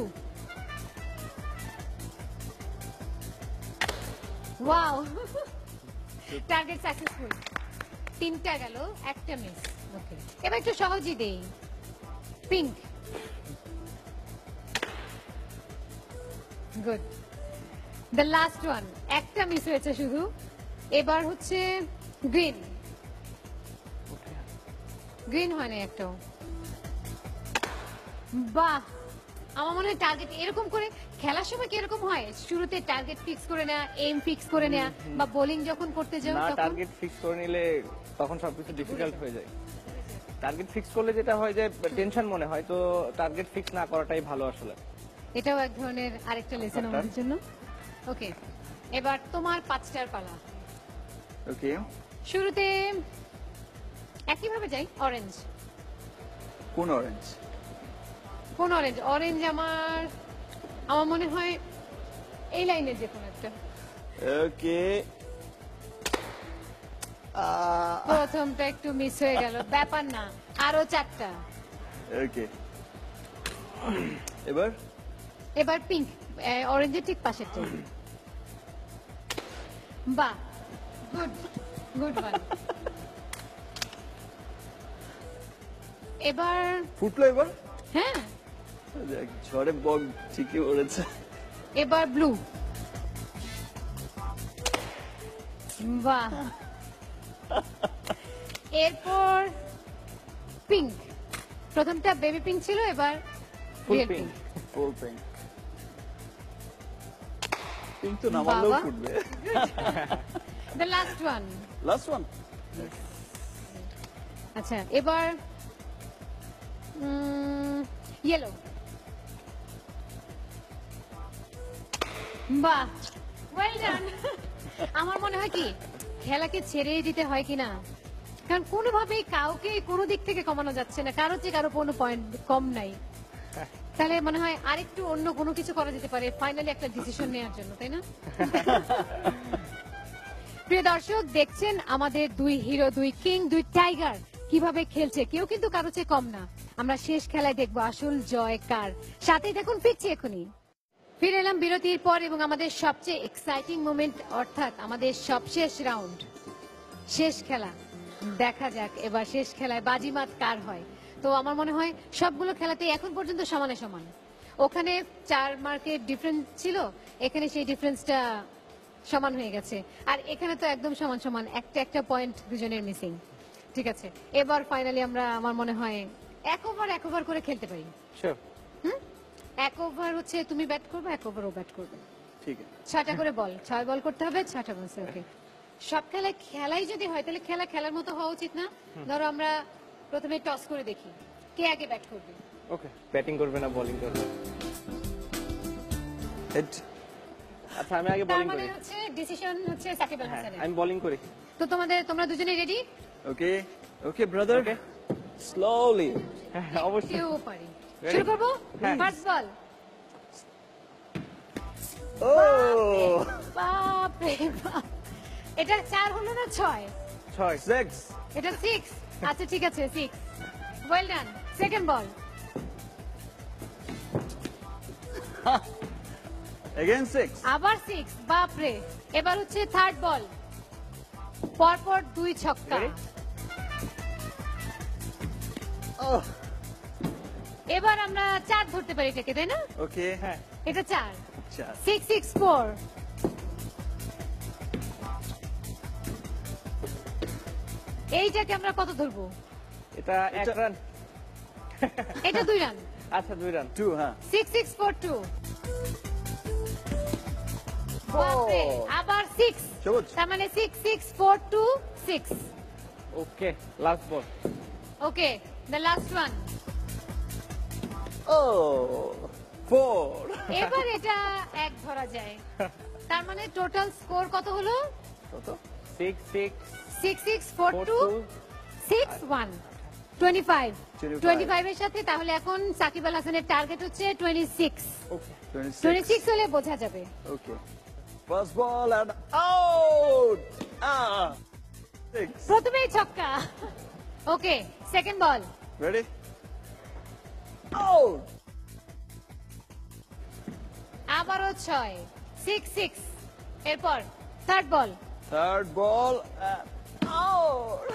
[SPEAKER 1] Wow, target successful. তিনটা গেল, একটা মিস। ওকে, এবার একটু সহজই দেই। Pink. Good. The last one, একটা মিস হয়েছে শুধু। এবার হচ্ছে গ্রিন। গ্রিন হয় না একটাও। বাহ, আমার মনে হয় টার্গেট এরকম করে খেলার সময় কি এরকম হয়, শুরুতে টার্গেট ফিক্স করে নেওয়া, এম ফিক্স করে নেওয়া, বা বোলিং যখন করতে যাও
[SPEAKER 3] না,
[SPEAKER 1] তখন
[SPEAKER 3] টার্গেট ফিক্স করে নিলে তখন সবকিছু ডিফিকাল্ট হয়ে যায়। টার্গেট ফিক্স করলে যেটা হয় যে টেনশন মনে হয়, তো টার্গেট ফিক্স না করাটাই ভালো আসলে।
[SPEAKER 1] এটাও এক ধরনের আরেকটা লেসন আমাদের জন্য। ওকে, এবার তোমার পাঁচটার পালা।
[SPEAKER 2] ওকে,
[SPEAKER 1] শুরুতে একইভাবে যাই, অরেঞ্জ।
[SPEAKER 2] কোন অরেঞ্জ?
[SPEAKER 1] কোন অরেঞ্জ? অরেঞ্জ আমার আমার মনে হয় এই লাইনের যে কোনো একটা।
[SPEAKER 2] ওকে,
[SPEAKER 1] প্রথমটা একটু মিস হয়ে গেল, ব্যাপার না, আরো চারটা।
[SPEAKER 2] ওকে। এবার
[SPEAKER 1] এবার পিঙ্ক, অরেঞ্জের ঠিক পাশেরটা। বাহ, গুড, গুড ওয়ান। এবার
[SPEAKER 2] ফুটলো এবার?
[SPEAKER 1] হ্যাঁ,
[SPEAKER 2] দেখ, ঝড়ে বক ঠিকই পড়েছে।
[SPEAKER 1] এবার ব্লু। বাহ, এরপর পিঙ্ক। প্রথমটা বেবি পিঙ্ক ছিল, এবার
[SPEAKER 3] ফুল
[SPEAKER 1] রিয়েল
[SPEAKER 3] পিঙ্ক।
[SPEAKER 1] পিঙ্ক।
[SPEAKER 2] ফুল পিঙ্ক। পিঙ্ক তো নামালেও
[SPEAKER 1] বাবা।
[SPEAKER 2] ফুটবে।
[SPEAKER 1] The last one.
[SPEAKER 2] Last one.
[SPEAKER 1] আচ্ছা, এবার ইয়েলো। বাহ, ওয়েল ডান। আমার মনে হয় কি, খেলাকে ছেড়ে দিতে হয় কিনা, কারণ কোনোভাবেই কাউকে কোনো দিক থেকে কমানো যাচ্ছে না, কারো চেয়ে কারো কোনো পয়েন্ট কম নাই। তাহলে মনে হয় আরেকটু অন্য কোনো কিছু করা যেতে পারে ফাইনালি একটা ডিসিশন নেওয়ার জন্য, তাই না? প্রিয় দর্শক, দেখছেন আমাদের দুই হিরো, দুই কিং, দুই টাইগার কিভাবে খেলছে। কেউ কিন্তু কারো চেয়ে কম না। আমরা শেষ খেলায় দেখবো আসল জয় কার। সাথেই দেখুন, ফিরছি এখনই। ফিরে এলাম বিরতির পর এবং আমাদের সবচেয়ে এক্সাইটিং মোমেন্ট, অর্থাৎ আমাদের সবশেষ রাউন্ড, শেষ খেলা। দেখা যাক এবার শেষ খেলায় বাজিমাত কার হয়। তো আমার মনে হয় সবগুলো খেলাতে এখন পর্যন্ত সমানে সমান। ওখানে 4 মার্কের ডিফারেন্স ছিল, এখানে সেই ডিফারেন্সটা সমান হয়ে গেছে। আর এখানে তো একদম সমান সমান, একটা একটা পয়েন্ট দুজনের মিসিং। ঠিক আছে, এবার ফাইনালি আমরা, আমার মনে হয় এক ওভার করে খেলতে পারি।
[SPEAKER 3] শিওর।
[SPEAKER 1] এক ওভার হচ্ছে তুমি ব্যাট করবে, এক ওভার ও ব্যাট করবে।
[SPEAKER 2] ঠিক আছে।
[SPEAKER 1] 6টা করে বল, 6 বল করতে হবে, 6টা বলছে। ওকে, সব খেলাই যদি হয় তাহলে খেলার মতো হওয়া উচিত না? ধরো আমরা প্রথমে টস করে দেখি কে আগে ব্যাট করবে।
[SPEAKER 3] ওকে, ব্যাটিং করবে না বোলিং করবে?
[SPEAKER 2] হেড।
[SPEAKER 3] আচ্ছা, আমি আগে
[SPEAKER 1] তার
[SPEAKER 3] বোলিং
[SPEAKER 1] মানে
[SPEAKER 3] করি।
[SPEAKER 1] হচ্ছে ডিসিশন হচ্ছে সাকিব আল
[SPEAKER 3] হ্যাঁ,
[SPEAKER 1] হাসানের।
[SPEAKER 3] আমি বোলিং করি।
[SPEAKER 1] তো তোমরা দুজনে রেডি?
[SPEAKER 2] ওকে, ওকে ব্রাদার।
[SPEAKER 3] Okay.
[SPEAKER 2] স্লোলি।
[SPEAKER 3] হ্যাঁ, অবশ্যই।
[SPEAKER 1] কেউ পারি।
[SPEAKER 3] Ready?
[SPEAKER 1] শুরু করবো?
[SPEAKER 3] হ্যাঁ।
[SPEAKER 1] ফার্স্ট বল।
[SPEAKER 2] ও,
[SPEAKER 1] বাপ রে বাপ, এটা 4 হলো না 6?
[SPEAKER 3] 6।
[SPEAKER 2] 6।
[SPEAKER 1] এটা 6। আচ্ছা ঠিক আছে, 6। Well done. সেকেন্ড বল।
[SPEAKER 2] এগেইন 6
[SPEAKER 1] আবার 6, বাপরে। এবার হচ্ছে থার্ড বল, পরপর 2 ছক্কা। এবার আমরা 4 ধরতে পারি এটাকে, তাই না?
[SPEAKER 2] ওকে
[SPEAKER 3] হ্যাঁ
[SPEAKER 1] এটা 4,
[SPEAKER 2] আচ্ছা
[SPEAKER 1] 6, 6, 4। এইটাকে আমরা কত ধরবো?
[SPEAKER 3] এটা 1 রান।
[SPEAKER 1] এটা 2 রান।
[SPEAKER 3] আচ্ছা 2 রান।
[SPEAKER 2] 2 হ্যাঁ
[SPEAKER 1] 6, 6, 4, 2। বাপরে, আবার 6,
[SPEAKER 2] সবুজ
[SPEAKER 1] তার মানে 6, 6, 4, 2, 6।
[SPEAKER 3] Okay last ball.
[SPEAKER 1] Okay, the last one.
[SPEAKER 2] ও 4
[SPEAKER 1] এবার এটা 1 ধরা যায়, তার মানে টোটাল স্কোর কত হলো?
[SPEAKER 2] কত
[SPEAKER 3] 6 6
[SPEAKER 1] 6, 6, 4, 2, 6, 1, 25। 25 এর সাথে তাহলে এখন সাকিব আল হাসানের টার্গেট হচ্ছে 26।
[SPEAKER 3] ওকে
[SPEAKER 1] 26 হলে বোঝা যাবে।
[SPEAKER 2] Okay first ball and out 6
[SPEAKER 1] প্রথমেই ছক্কা। Okay, second ball.
[SPEAKER 2] Ready out
[SPEAKER 1] আবারও 6, 6, 6। এরপর third ball.
[SPEAKER 2] Third ball out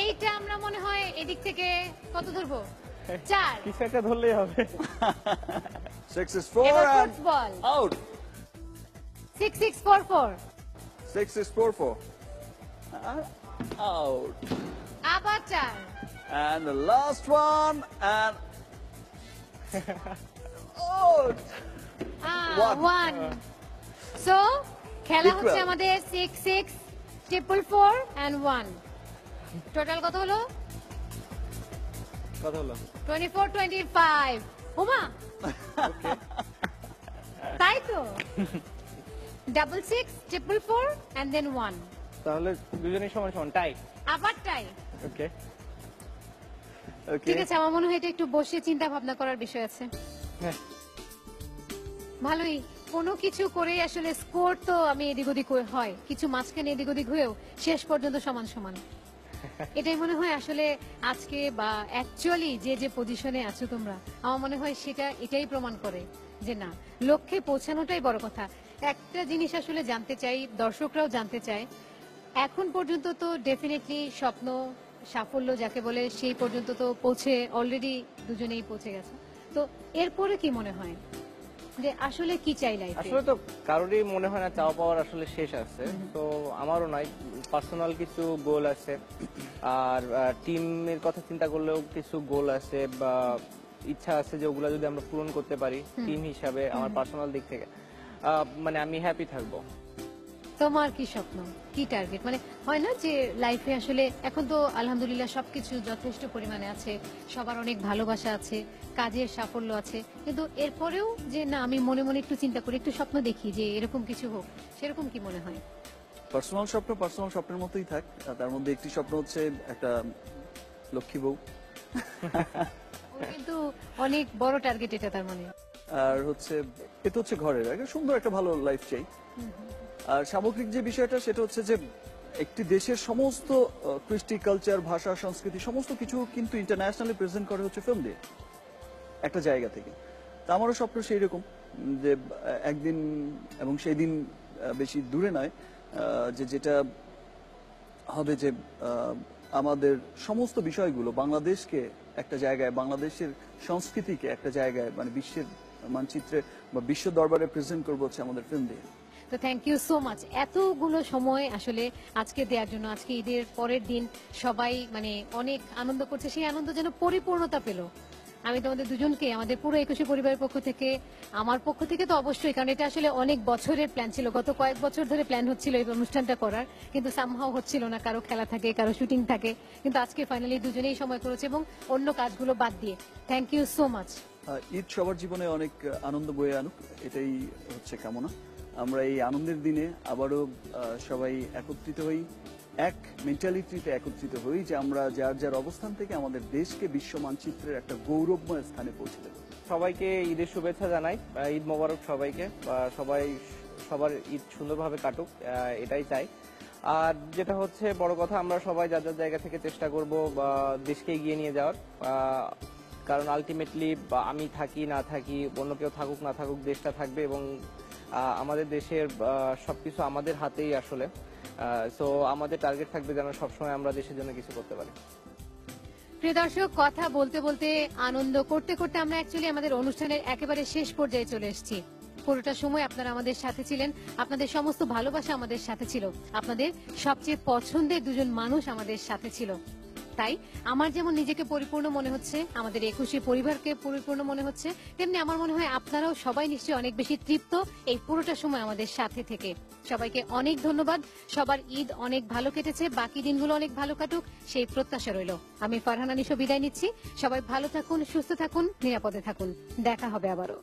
[SPEAKER 1] এইটা আমরা মনে হয় এদিক থেকে কত ধরবো? 4।
[SPEAKER 3] কিছু একটা ধরলেই হবে।
[SPEAKER 2] 6 is 4
[SPEAKER 1] এবার
[SPEAKER 2] and
[SPEAKER 1] fourth ball।
[SPEAKER 2] out
[SPEAKER 1] 6, 6, 4, 4।
[SPEAKER 2] 6 is 4 4 out
[SPEAKER 1] আবার 4।
[SPEAKER 2] and the last one and out
[SPEAKER 1] 1। So খেলা
[SPEAKER 2] Equal.
[SPEAKER 1] হচ্ছে আমাদের 6, 6, 4, 4 and 1। টোটাল কত হলো?
[SPEAKER 3] কত হলো?
[SPEAKER 1] 24, 25। হুমা, তাই তো? 6, 6, 4, 4 and then 1।
[SPEAKER 3] তাহলে দুজনেই সমান সমান টাই।
[SPEAKER 1] আবার টাই।
[SPEAKER 3] ওকে
[SPEAKER 2] okay
[SPEAKER 1] ঠিক আছে, আমার মনে হয় এটা একটু বসে চিন্তা ভাবনা করার বিষয় আছে।
[SPEAKER 3] হ্যাঁ
[SPEAKER 1] ভালোই, কোনো কিছু করেই আসলে স্কোর তো আমি এদিক ওদিক হয়, কিছু মাঝখানে এদিক ওদিক হয়েও শেষ পর্যন্ত সমান সমান। এটাই মনে হয় আসলে আজকে বা অ্যাকচুয়ালি যে যে পজিশনে আছো তোমরা, আমার মনে হয় সেটা এটাই প্রমাণ করে যে না, লক্ষ্যে পৌঁছানোটাই বড় কথা। একটা জিনিস আসলে জানতে চাই, দর্শকরাও জানতে চায়, এখন পর্যন্ত তো ডেফিনেটলি স্বপ্ন সাফল্য যাকে বলে সেই পর্যন্ত তো পৌঁছে অলরেডি দুজনেই পৌঁছে গেছে। তো এরপরে কি মনে হয় যে আসলে কি চাই লাইফে?
[SPEAKER 3] আসলে তো কারোরই মনে হয় না চাওয়া পাওয়ার আসলে শেষ আছে। তো আমারও নাই, পার্সোনাল কিছু গোল আছে, আর টিমের কথা চিন্তা করলেও কিছু গোল আছে বা ইচ্ছা আছে যে ওগুলা যদি আমরা পূরণ করতে পারি টিম হিসাবে, আমার পার্সোনাল দিক থেকে মানে আমি হ্যাপি থাকবো।
[SPEAKER 1] তোমার কি স্বপ্ন, কি টার্গেট? মানে হয় না যে লাইফে আসলে এখন তো আলহামদুলিল্লাহ সবকিছু যথেষ্ট পরিমাণে আছে, সবার অনেক ভালোবাসা আছে, কাজের সাফল্য আছে, কিন্তু এরপরেও যে না আমি মনে মনে একটু চিন্তা করি, একটু স্বপ্ন দেখি যে এরকম কিছু হোক, সেরকম কি মনে হয়?
[SPEAKER 2] পার্সোনাল স্বপ্নের মতোই থাক। তার মধ্যে একটি স্বপ্ন হচ্ছে একটা লক্ষ্মী বউ,
[SPEAKER 1] ওর কিন্তু অনেক বড় টার্গেট এটা, তার মানে।
[SPEAKER 2] আর হচ্ছে এটা হচ্ছে ঘরের একটা সুন্দর একটা ভালো লাইফ চাই। আর সামগ্রিক যে বিষয়টা সেটা হচ্ছে যে একটি দেশের সমস্ত কৃষ্টি, কালচার, ভাষা, সংস্কৃতি সমস্ত কিছু কিন্তু ইন্টারন্যাশনালি প্রেজেন্ট করে হচ্ছে ফিল্ম দিয়ে, একটা জায়গা থেকে। তা আমারও স্বপ্ন সেই রকম যে একদিন, এবং সেই দিন বেশি দূরে নয়, যে যেটা হবে যে আমাদের সমস্ত বিষয়গুলো বাংলাদেশকে একটা জায়গায়, বাংলাদেশের সংস্কৃতিকে একটা জায়গায়, মানে বিশ্বের মানচিত্রে বা বিশ্ব দরবারে প্রেজেন্ট করবো হচ্ছে আমাদের ফিল্ম দিয়ে।
[SPEAKER 1] তো থ্যাংক ইউ সো মাচ এতগুলো সময় আসলে আজকে দেওয়ার জন্য। আজকে ঈদের পরের দিন সবাই মানে অনেক আনন্দ করছে, সেই আনন্দ যেন পরিপূর্ণতা পেল। আমি তোমাদের দুজনকে আমাদের পুরো 21 পরিবারের পক্ষ থেকে, আমার পক্ষ থেকে তো অবশ্যই, কারণ এটা আসলে অনেক বছরের প্ল্যান ছিল, গত কয়েক বছর ধরে প্ল্যান হচ্ছিল এই অনুষ্ঠানটা করার, কিন্তু সামহাও হচ্ছিল না, কারো খেলা থাকে, কারো শুটিং থাকে, কিন্তু আজকে ফাইনালি দুজনেই সময় করেছে এবং অন্য কাজগুলো বাদ দিয়ে। Thank you so much.
[SPEAKER 2] Eid সবার জীবনে অনেক আনন্দ বয়ে আনুক, এটাই হচ্ছে কামনা। আমরা এই আনন্দের দিনে আবারও সবাই একত্রিত হই, এক মেন্টালিটিতে একত্রিত হই যে আমরা যার যার অবস্থান থেকে আমাদের দেশকে বিশ্ব মানচিত্রের একটা গৌরবময় স্থানে পৌঁছে দেব।
[SPEAKER 3] সবাইকে ঈদের শুভেচ্ছা জানাই, ঈদ মোবারক সবাইকে, সবাই সবার ঈদ সুন্দরভাবে কাটুক, এটাই চাই। আর যেটা হচ্ছে বড় কথা, আমরা সবাই যার যার জায়গা থেকে চেষ্টা করব দেশকে এগিয়ে নিয়ে যাওয়ার। কারণ আলটিমেটলি আমি থাকি না থাকি, অন্য কেউ থাকুক না থাকুক, দেশটা থাকবে এবং আমাদের দেশের সবকিছু আমাদের হাতেই আসলে। সো আমাদের টার্গেট থাকবে যেন সবসময় আমরা দেশের জন্য কিছু করতে পারি।
[SPEAKER 1] প্রিয় দর্শক, কথা বলতে বলতে আনন্দ করতে করতে আমরা অ্যাকচুয়ালি আমাদের অনুষ্ঠানের একেবারে শেষ পর্যায়ে চলে এসেছি। পুরোটা সময় আপনারা আমাদের সাথে ছিলেন, আপনাদের সমস্ত ভালোবাসা আমাদের সাথে ছিল, আপনাদের সবচেয়ে পছন্দের দুজন মানুষ আমাদের সাথে ছিল। তাই আমার যেমন নিজেকে পরিপূর্ণ মনে হচ্ছে, আমাদের 21 পরিবারকে পরিপূর্ণ মনে হচ্ছে, তেমনি আমার মনে হয় আপনারাও সবাই নিশ্চয়ই অনেক বেশি তৃপ্ত এই পুরোটা সময় আমাদের সাথে থেকে। সবাইকে অনেক ধন্যবাদ। সবার ঈদ অনেক ভালো কেটেছে, বাকি দিনগুলো অনেক ভালো কাটুক সেই প্রত্যাশা রইল। আমি ফারহানা নিশো বিদায় নিচ্ছি। সবাই ভালো থাকুন, সুস্থ থাকুন, নিরাপদে থাকুন। দেখা হবে আবারও।